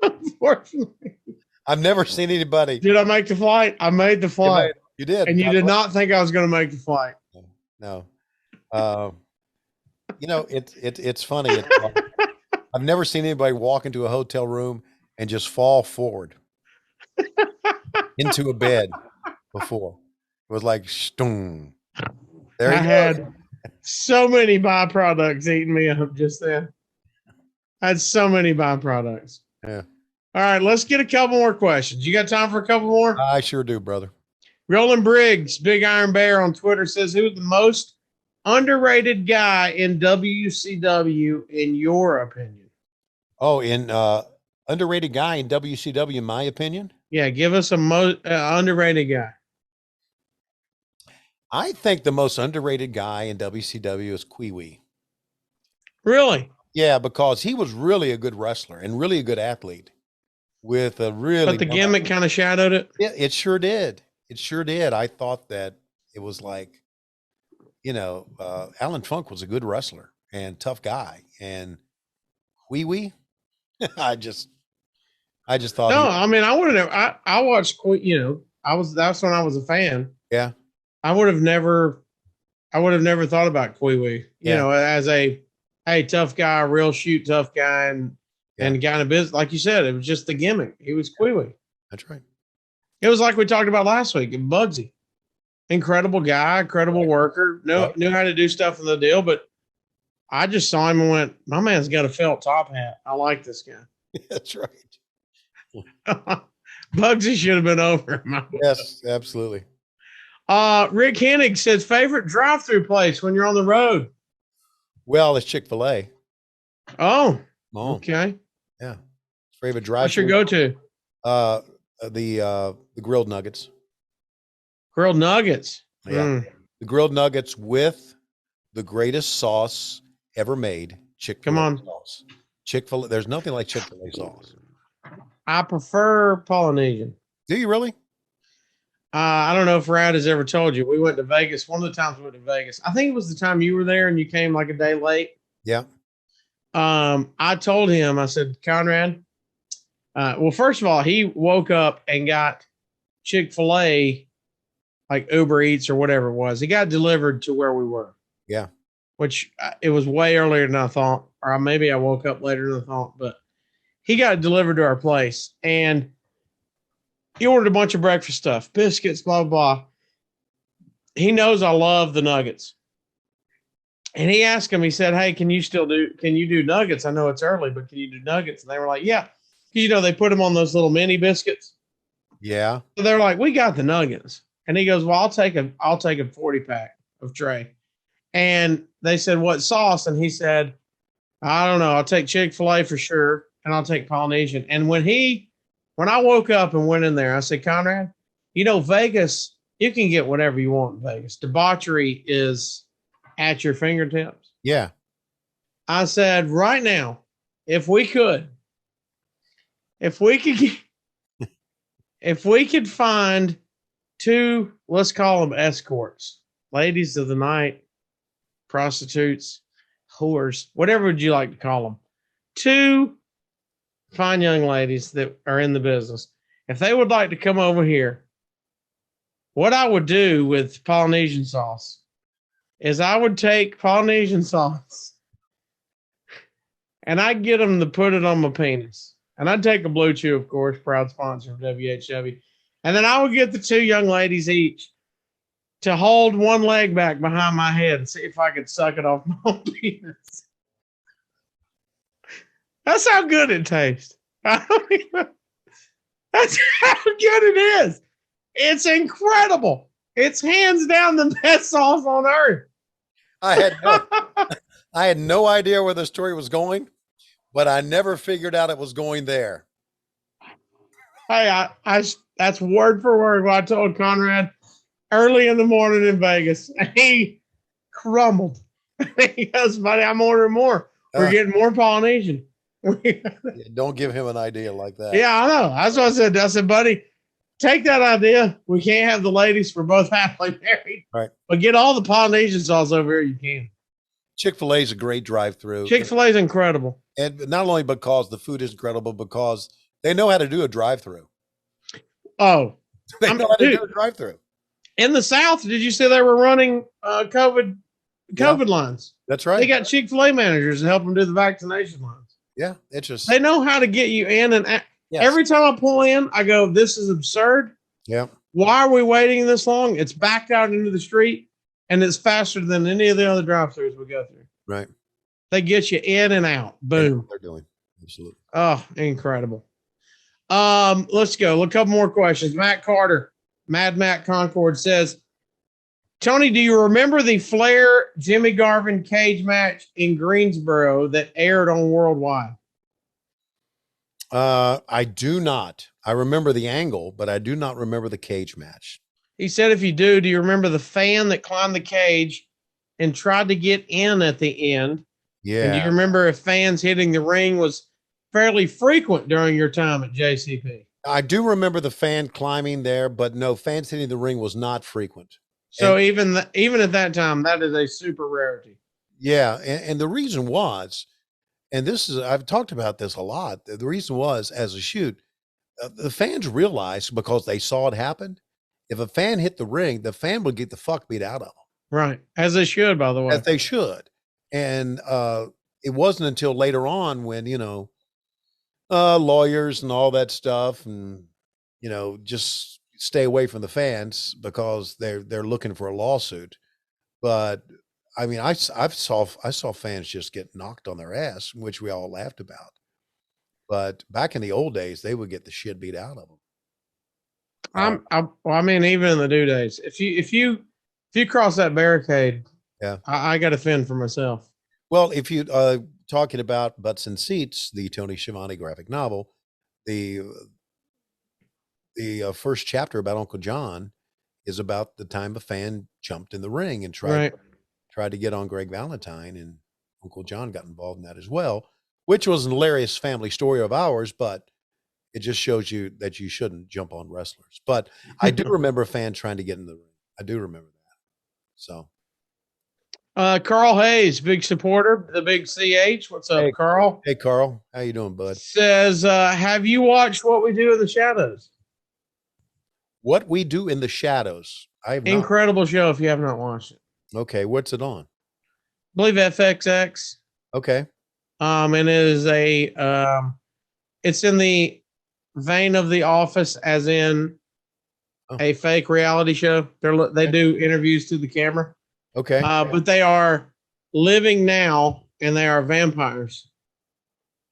Unfortunately. I've never seen anybody. Did I make the flight? I made the flight. You did. And you did not think I was going to make the flight. No. You know, it's funny. I've never seen anybody walk into a hotel room and just fall forward into a bed before. It was like, stung. There I you go. had so many byproducts eating me up just then. I had so many byproducts. Yeah. All right, let's get a couple more questions. You got time for a couple more? I sure do, brother. Roland Briggs, Big Iron Bear on Twitter says, who's the most underrated guy in WCW in your opinion? Oh, in underrated guy in WCW, in my opinion? Yeah, give us a most underrated guy. I think the most underrated guy in WCW is Kwee. Really? Yeah, because he was really a good wrestler and really a good athlete with a really. But the gimmick kind of shadowed it? Yeah, it sure did. It sure did. I thought that it was like, you know, Alan Funk was a good wrestler and tough guy. And Kwee, I just thought. No, I mean, I wouldn't have. I watched, you know, that's when I was a fan. Yeah. I would have never thought about Kwee, you know, as a tough guy, real shoot tough guy, and guy in business. Like you said, it was just the gimmick. He was Kwee. That's right. It was like we talked about last week. Bugsy, incredible guy, incredible worker, knew how to do stuff in the deal. But I just saw him and went, my man's got a felt top hat. I like this guy. That's right. Bugsy should have been over him. Yes, absolutely. Rick Hennig says favorite drive-through place when you're on the road. Well, it's Chick-fil-A. Oh, okay. Yeah. Favorite drive-through. What's your go-to? The grilled nuggets. Grilled nuggets. Yeah. The grilled nuggets with the greatest sauce ever made. Chick-fil-A Come on. sauce. Chick-fil-A. There's nothing like Chick-fil-A sauce. I prefer Polynesian. Do you really? I don't know if Rad has ever told you. We went to Vegas. One of the times we went to Vegas. I think it was the time you were there and you came like a day late. Yeah. I told him, I said, Conrad, well, first of all, he woke up and got Chick-fil-A, like Uber Eats or whatever it was. He got delivered to where we were. Yeah. Which it was way earlier than I thought, or maybe I woke up later than I thought, but he got it delivered to our place and he ordered a bunch of breakfast stuff, biscuits, blah, blah, blah. He knows I love the nuggets. And he asked him, he said, hey, can you do nuggets? I know it's early, but can you do nuggets? And they were like, yeah. You know, they put them on those little mini biscuits. Yeah. So they're like, we got the nuggets. And he goes, well, I'll take a 40 pack of tray. And they said, what sauce? And he said, I don't know. I'll take Chick-fil-A for sure. And I'll take Polynesian. And when I woke up and went in there, I said, Conrad, Vegas, you can get whatever you want in Vegas. Debauchery is at your fingertips. Yeah. I said, right now, if we could find two, let's call them escorts, ladies of the night, prostitutes, whores, whatever would you like to call them? Two fine young ladies that are in the business. If they would like to come over here, what I would do with Polynesian sauce is I would take Polynesian sauce and I'd get them to put it on my penis. And I'd take a Blue Chew, of course, proud sponsor of WHW. And then I would get the two young ladies each to hold one leg back behind my head and see if I could suck it off my own penis. That's how good it tastes. That's how good it is. It's incredible. It's hands down the best sauce on earth. I had no idea where the story was going, but I never figured out it was going there. Hey, that's word for word what I told Conrad early in the morning in Vegas. He crumbled. He goes, buddy, I'm ordering more. We're getting more Polynesian. Don't give him an idea like that. Yeah, I know. That's what I said. I said, buddy, take that idea. We can't have the ladies for both happily married. Right. But get all the Polynesian sauce over here you can. Chick-fil-A is a great drive-through. Chick-fil-A is incredible. And not only because the food is incredible, because they know how to do a drive-through. Oh. They know how to do a drive-through. In the South, did you say they were running COVID lines? That's right. They got Chick-fil-A managers to help them do the vaccination lines. Yeah, it's just they know how to get you in and out. Yes. Every time I pull in, I go, this is absurd. Yeah. Why are we waiting this long? It's backed out into the street and it's faster than any of the other drive-thrus we go through. Right. They get you in and out. Boom. They're doing. Absolutely. Oh, incredible. Let's go. A couple more questions. Matt Carter, Mad Matt Concord says, Tony, do you remember the Flair Jimmy Garvin cage match in Greensboro that aired on Worldwide? I do not. I remember the angle, but I do not remember the cage match. He said, if you do you remember the fan that climbed the cage and tried to get in at the end? Yeah. And do you remember if fans hitting the ring was fairly frequent during your time at JCP? I do remember the fan climbing there, but no, fans hitting the ring was not frequent. So even at that time, that is a super rarity. Yeah, and the reason was, and I've talked about this a lot. The reason was, as a shoot, the fans realized, because they saw it happen, if a fan hit the ring, the fan would get the fuck beat out of them. Right, as they should, by the way. As they should. And it wasn't until later on when lawyers and all that stuff, and just stay away from the fans because they're looking for a lawsuit. But I mean, I saw fans just get knocked on their ass, which we all laughed about. But back in the old days, they would get the shit beat out of them. I mean, even in the new days, if you cross that barricade, yeah, I got to fend for myself. Well, if you talking about Butts and Seats, the Tony Schiavone graphic novel, the first chapter about Uncle John is about the time a fan jumped in the ring and tried to get on Greg Valentine, and Uncle John got involved in that as well, which was an hilarious family story of ours, but it just shows you that you shouldn't jump on wrestlers. But I do remember a fan trying to get in the ring. I do remember that. So Carl Hayes, big supporter, the big CH. What's up, Carl? Hey, Carl. How you doing, bud? Says, have you watched What We Do in the Shadows? What We Do in the Shadows. Incredible show if you have not watched it. Okay, what's it on? I believe FXX. Okay. And it is it's in the vein of The Office, as in a fake reality show. They do interviews to the camera. Okay. But they are living now, and they are vampires.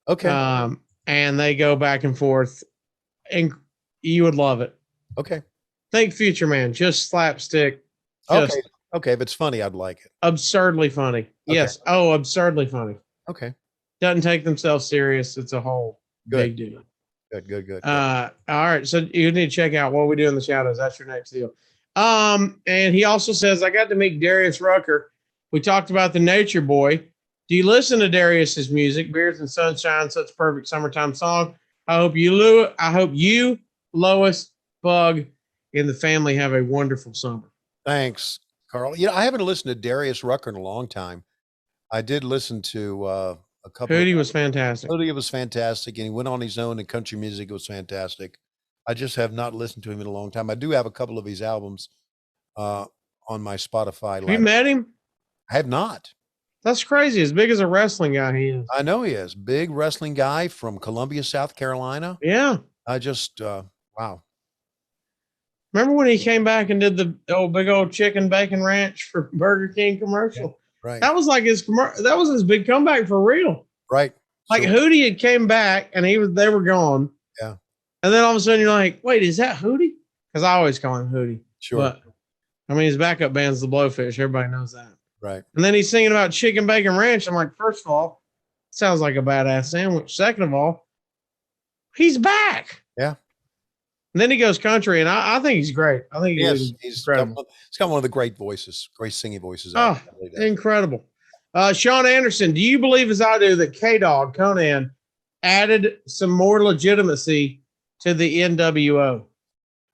Okay. And they go back and forth, and you would love it. Okay. Think Future Man, just slapstick. Okay. Okay, if it's funny, I'd like it. Absurdly funny. Okay. Yes. Oh, absurdly funny. Okay. Doesn't take themselves serious. It's a whole Good. big deal. Good. All right. So you need to check out What We Do in the Shadows. That's your next deal. And he also says, I got to meet Darius Rucker. We talked about the Nature Boy. Do you listen to Darius's music? Beers and Sunshine, such a perfect summertime song. I hope you, Lois, Bug, and the family have a wonderful summer. Thanks, Carl. I haven't listened to Darius Rucker in a long time. I did listen to a couple. Hootie was fantastic. Hootie was fantastic, and he went on his own, and country music was fantastic. I just have not listened to him in a long time. I do have a couple of his albums on my Spotify. Have you met him? I have not. That's crazy. As big as a wrestling guy he is. I know he is. Big wrestling guy from Columbia, South Carolina. Yeah. I just, wow. Remember when he came back and did the big old chicken bacon ranch for Burger King commercial? Yeah, right. That was like that was his big comeback for real. Right. Like Hootie had came back and they were gone. Yeah. And then all of a sudden you're like, wait, is that Hootie? Because I always call him Hootie. Sure. But I mean, his backup band's the Blowfish. Everybody knows that. Right. And then he's singing about chicken bacon ranch. I'm like, first of all, sounds like a badass sandwich. Second of all, he's back. Yeah. And then he goes country, and I think he's great. I think he's got one of the great voices, great singing voices. Oh, incredible. Sean Anderson, do you believe as I do that K-Dog, Conan, added some more legitimacy to the NWO?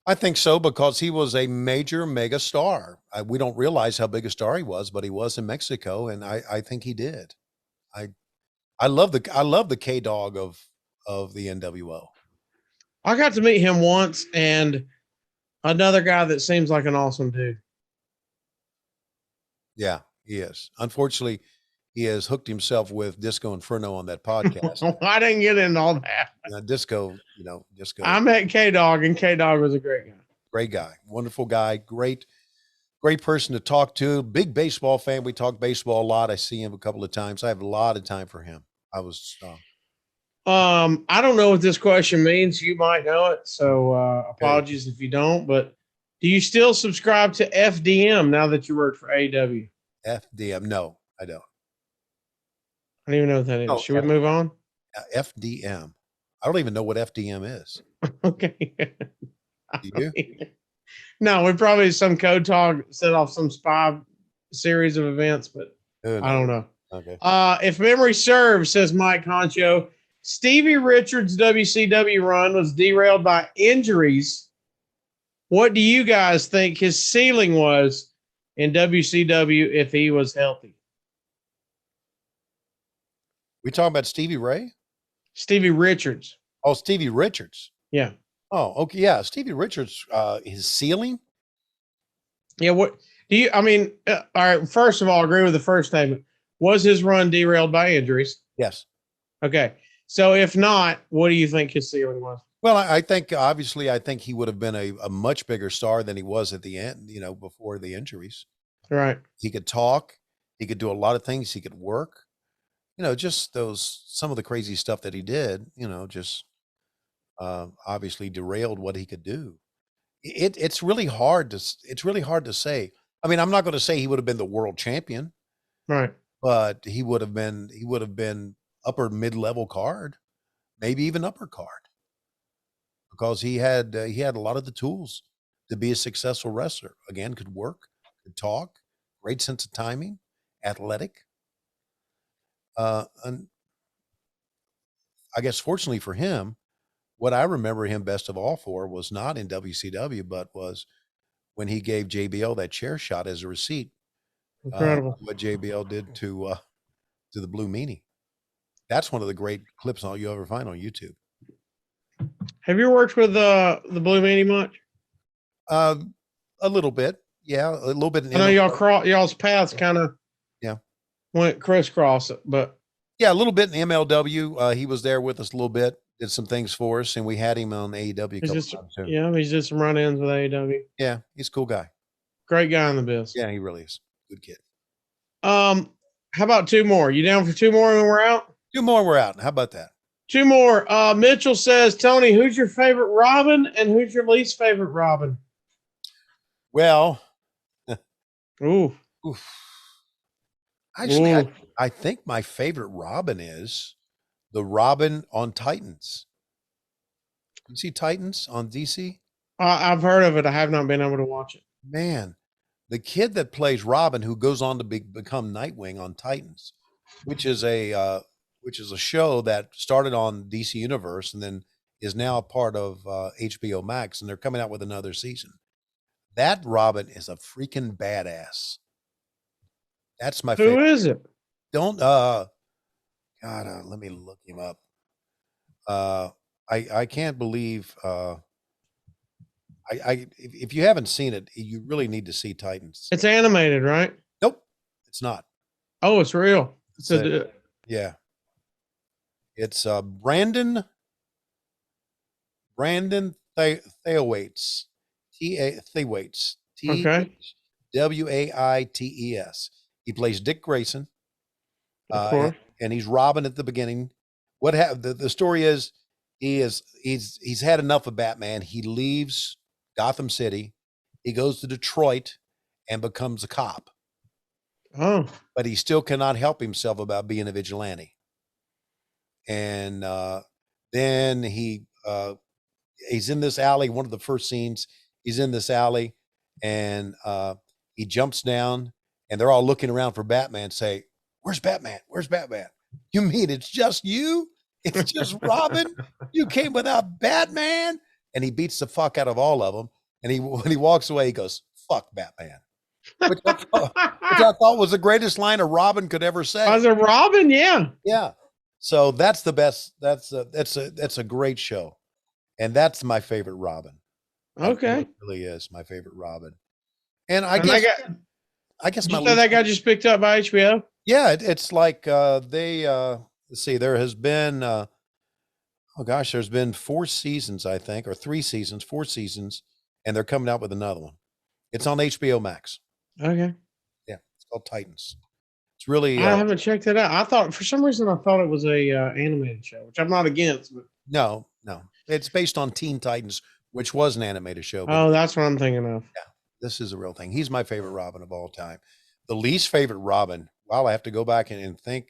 I think so, because he was a major mega star. We don't realize how big a star he was, but he was in Mexico, and I think he did. I love the K-Dog of the NWO. I got to meet him once, and another guy that seems like an awesome dude. Yeah, he is. Unfortunately, he has hooked himself with Disco Inferno on that podcast. I didn't get into all that. Disco. I met K-Dog, and K-Dog was a great guy. Great guy. Wonderful guy. Great person to talk to. Big baseball fan. We talk baseball a lot. I see him a couple of times. I have a lot of time for him. I don't know what this question means. You might know it, so apologies if you don't. But do you still subscribe to FDM now that you work for AEW? FDM? No, I don't. I don't even know what that is. Oh, Should we move on? FDM. I don't even know what FDM is. Okay. Do you? No, we probably some code talk set off some spy series of events, but I don't know. Okay. If memory serves, says Mike Concho, Stevie Richards' WCW run was derailed by injuries. What do you guys think his ceiling was in WCW if he was healthy? We talking about Stevie Ray? Stevie Richards. Oh, Stevie Richards. Yeah. Oh, okay. Yeah. Stevie Richards, his ceiling. Yeah. What do you, all right. First of all, I agree with the first statement. Was his run derailed by injuries? Yes. Okay. So if not, what do you think his ceiling was? Well, I think he would have been a much bigger star than he was at the end, before the injuries. Right. He could talk. He could do a lot of things. He could work. Just some of the crazy stuff that he did, obviously derailed what he could do. It's really hard to say. I mean, I'm not going to say he would have been the world champion, right? But he would have been upper mid-level card, maybe even upper card, because he had a lot of the tools to be a successful wrestler. Again, could work, could talk, great sense of timing, athletic. And I guess fortunately for him, what I remember him best of all for was not in WCW, but was when he gave JBL that chair shot as a receipt. Incredible. What JBL did to the Blue Meanie. That's one of the great clips you'll ever find on YouTube. Have you worked with the Blue Meanie much? A little bit. Yeah, a little bit. I know y'all's paths kind of went crisscross, but yeah, a little bit in MLW. He was there with us a little bit, did some things for us, and we had him on AEW a couple times too. Yeah, he's just some run-ins with AEW. Yeah, he's a cool guy. Great guy in the biz. Yeah, he really is. Good kid. How about two more? You down for two more when we're out? Two more, we're out. How about that? Two more. Mitchell says, Tony, who's your favorite Robin and who's your least favorite Robin? Well, Ooh. Oof. Actually, Ooh. I think my favorite Robin is the Robin on Titans. You see Titans on DC? I've heard of it. I have not been able to watch it. Man, the kid that plays Robin, who goes on to become Nightwing on Titans, which is a show that started on DC Universe and then is now a part of HBO Max, and they're coming out with another season. That Robin is a freaking badass. That's my Who favorite. is it? Don't God, let me look him up. I can't believe if you haven't seen it, you really need to see Titans. It's animated, right? Nope, it's not. Oh, it's real. Yeah, it's Brandon Thewaits, Thewaits, Okay. Waites. He plays Dick Grayson, Of course. and he's Robin at the beginning. The story is he's had enough of Batman. He leaves Gotham City. He goes to Detroit and becomes a cop. Oh. But he still cannot help himself about being a vigilante. And then he's in this alley. One of the first scenes, he's in this alley, and he jumps down, and they're all looking around for Batman. Say, "Where's Batman? Where's Batman? You mean it's just you? It's just Robin? You came without Batman?" And he beats the fuck out of all of them. And when he walks away, he goes, "Fuck Batman," which I thought was the greatest line a Robin could ever say. As a Robin, yeah. Yeah. So that's the best. That's a great show, and that's my favorite Robin. Okay. It really is my favorite Robin. And I guess you said that got just picked up by HBO. Yeah, it's like they let's see, there has been there's been 4 seasons, I think, or 3 seasons, 4 seasons, and they're coming out with another one. It's on HBO Max. Okay. Yeah, it's called Titans. It's really I haven't checked it out. I thought for some reason it was a animated show, which I'm not against. But no. It's based on Teen Titans, which was an animated show. Oh, that's what I'm thinking of. Yeah, this is a real thing. He's my favorite Robin of all time. The least favorite Robin, well, I have to go back and think.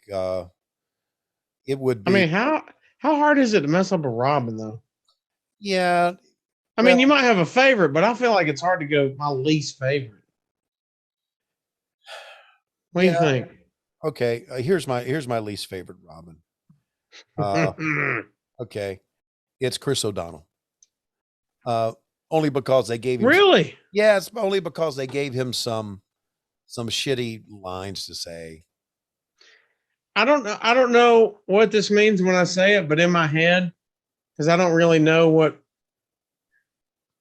It would be. I mean, how hard is it to mess up a Robin, though? Yeah. I mean, you might have a favorite, but I feel like it's hard to go my least favorite. What do you think? Okay, here's my least favorite Robin. Okay, it's Chris O'Donnell. Only because they gave him really. Yeah, it's only because they gave him some shitty lines to say. I don't know what this means when I say it, but in my head, because I don't really know what.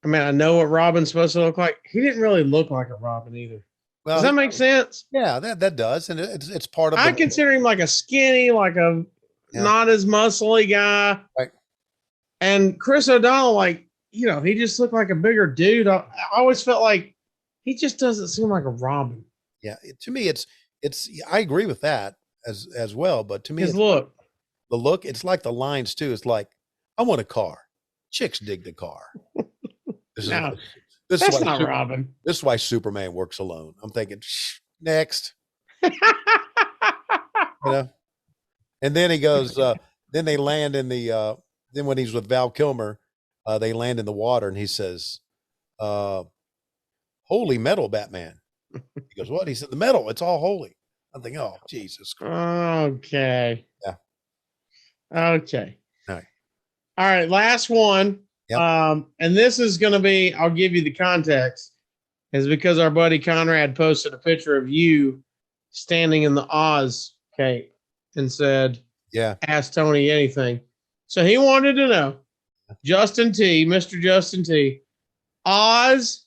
I mean, I know what Robin's supposed to look like. He didn't really look like a Robin either. Well, does that make sense? Yeah, that does, and it's part of. I consider him like a skinny, like a not as muscly guy. Right. And Chris O'Donnell, like, he just looked like a bigger dude. I always felt like he just doesn't seem like a Robin. Yeah, to me, it's. I agree with that as well, but to me, the look, it's like the lines too. It's like, I want a car. Chicks dig the car. This is not Robin. This is why Superman works alone. I'm thinking, next. And then he goes, then they land in the, then when he's with Val Kilmer, they land in the water and he says, holy metal, Batman. He goes, what? He said, the metal, it's all holy. I'm thinking, oh, Jesus Christ. Okay. Yeah. Okay. All right. All right. Last one. Yep. And this is going to be, I'll give you the context, is because our buddy Conrad posted a picture of you standing in the Oz cape and said, yeah, ask Tony anything. So he wanted to know, Mr. Justin T, Oz,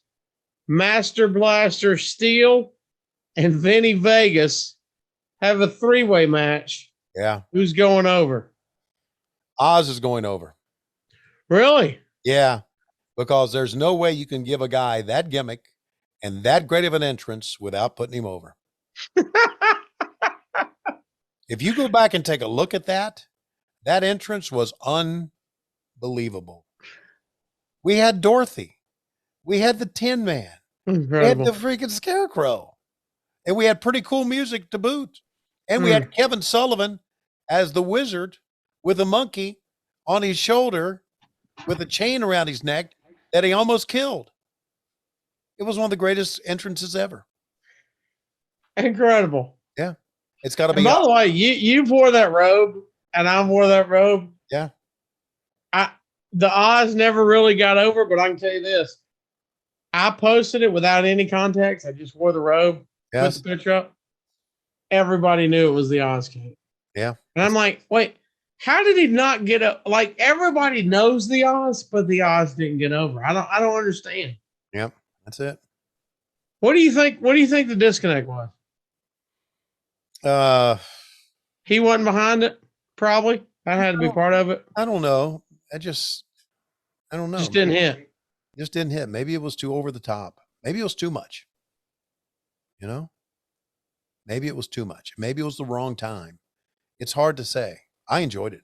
Master Blaster Steel, and Vinny Vegas have a 3-way match. Yeah. Who's going over? Oz is going over. Really? Yeah, because there's no way you can give a guy that gimmick and that great of an entrance without putting him over. If you go back and take a look at that entrance was unbelievable. We had Dorothy. We had the Tin Man. Incredible. We had the freaking Scarecrow. And we had pretty cool music to boot. And we had Kevin Sullivan as the wizard with a monkey on his shoulder with a chain around his neck that he almost killed. It was one of the greatest entrances ever. Incredible. Yeah. It's got to And be. by the way, you wore that robe and I wore that robe. Yeah. The Oz never really got over, but I can tell you this. I posted it without any context. I just wore the robe, put the picture up. Everybody knew it was the Oz Cape. Yeah. And I'm like, wait, how did he not get up? Like everybody knows the Oz, but the Oz didn't get over. I don't understand. Yep. That's it. What do you think? What do you think the disconnect was? He wasn't behind it, probably. That had to be part of it. I don't know. I don't know. Just didn't hit. Just didn't hit. Maybe it was too over the top. Maybe it was too much. You know? Maybe it was too much. Maybe it was the wrong time. It's hard to say. I enjoyed it.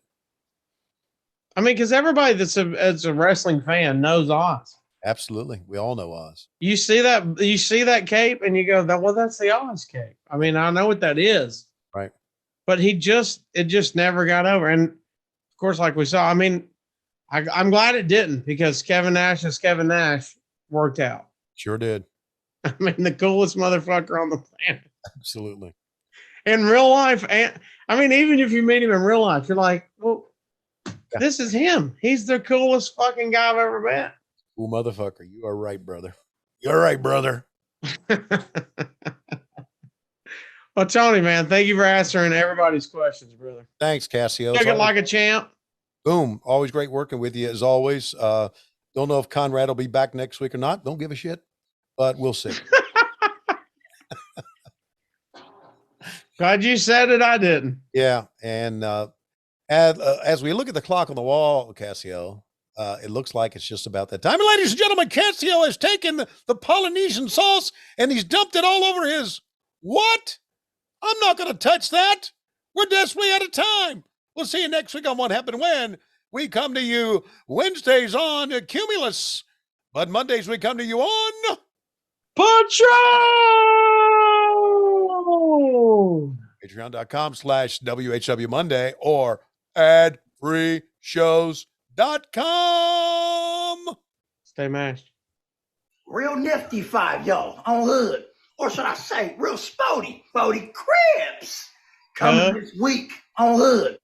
I mean, because everybody that's a wrestling fan knows Oz. Absolutely. We all know Oz. You see that cape and you go, well, that's the Oz cape. I mean, I know what that is. Right. But it just never got over. And of course, like we saw, I mean, I'm glad it didn't because Kevin Nash as Kevin Nash worked out. Sure did. I mean, the coolest motherfucker on the planet. Absolutely. In real life, and I mean, even if you meet him in real life, you're like, well, This is him. He's the coolest fucking guy I've ever met. Cool motherfucker. You are right, brother. You're right, brother. Well, Tony, man, thank you for answering everybody's questions, brother. Thanks, Casio. Took it like a champ. Boom. Always great working with you as always. Don't know if Conrad will be back next week or not. Don't give a shit, but we'll see. Glad you said it. I didn't. Yeah. And as we look at the clock on the wall, Casio, it looks like it's just about that time. And ladies and gentlemen, Casio has taken the Polynesian sauce and he's dumped it all over his what? I'm not going to touch that. We're desperately out of time. We'll see you next week on What Happened When. We come to you Wednesdays on Cumulus, but Mondays we come to you on Patrol! Patreon.com/WHW Monday or adfreeshows.com. Stay mashed. Real nifty five, y'all, on hood. Or should I say, real sporty, Cribs. Coming this week on hood.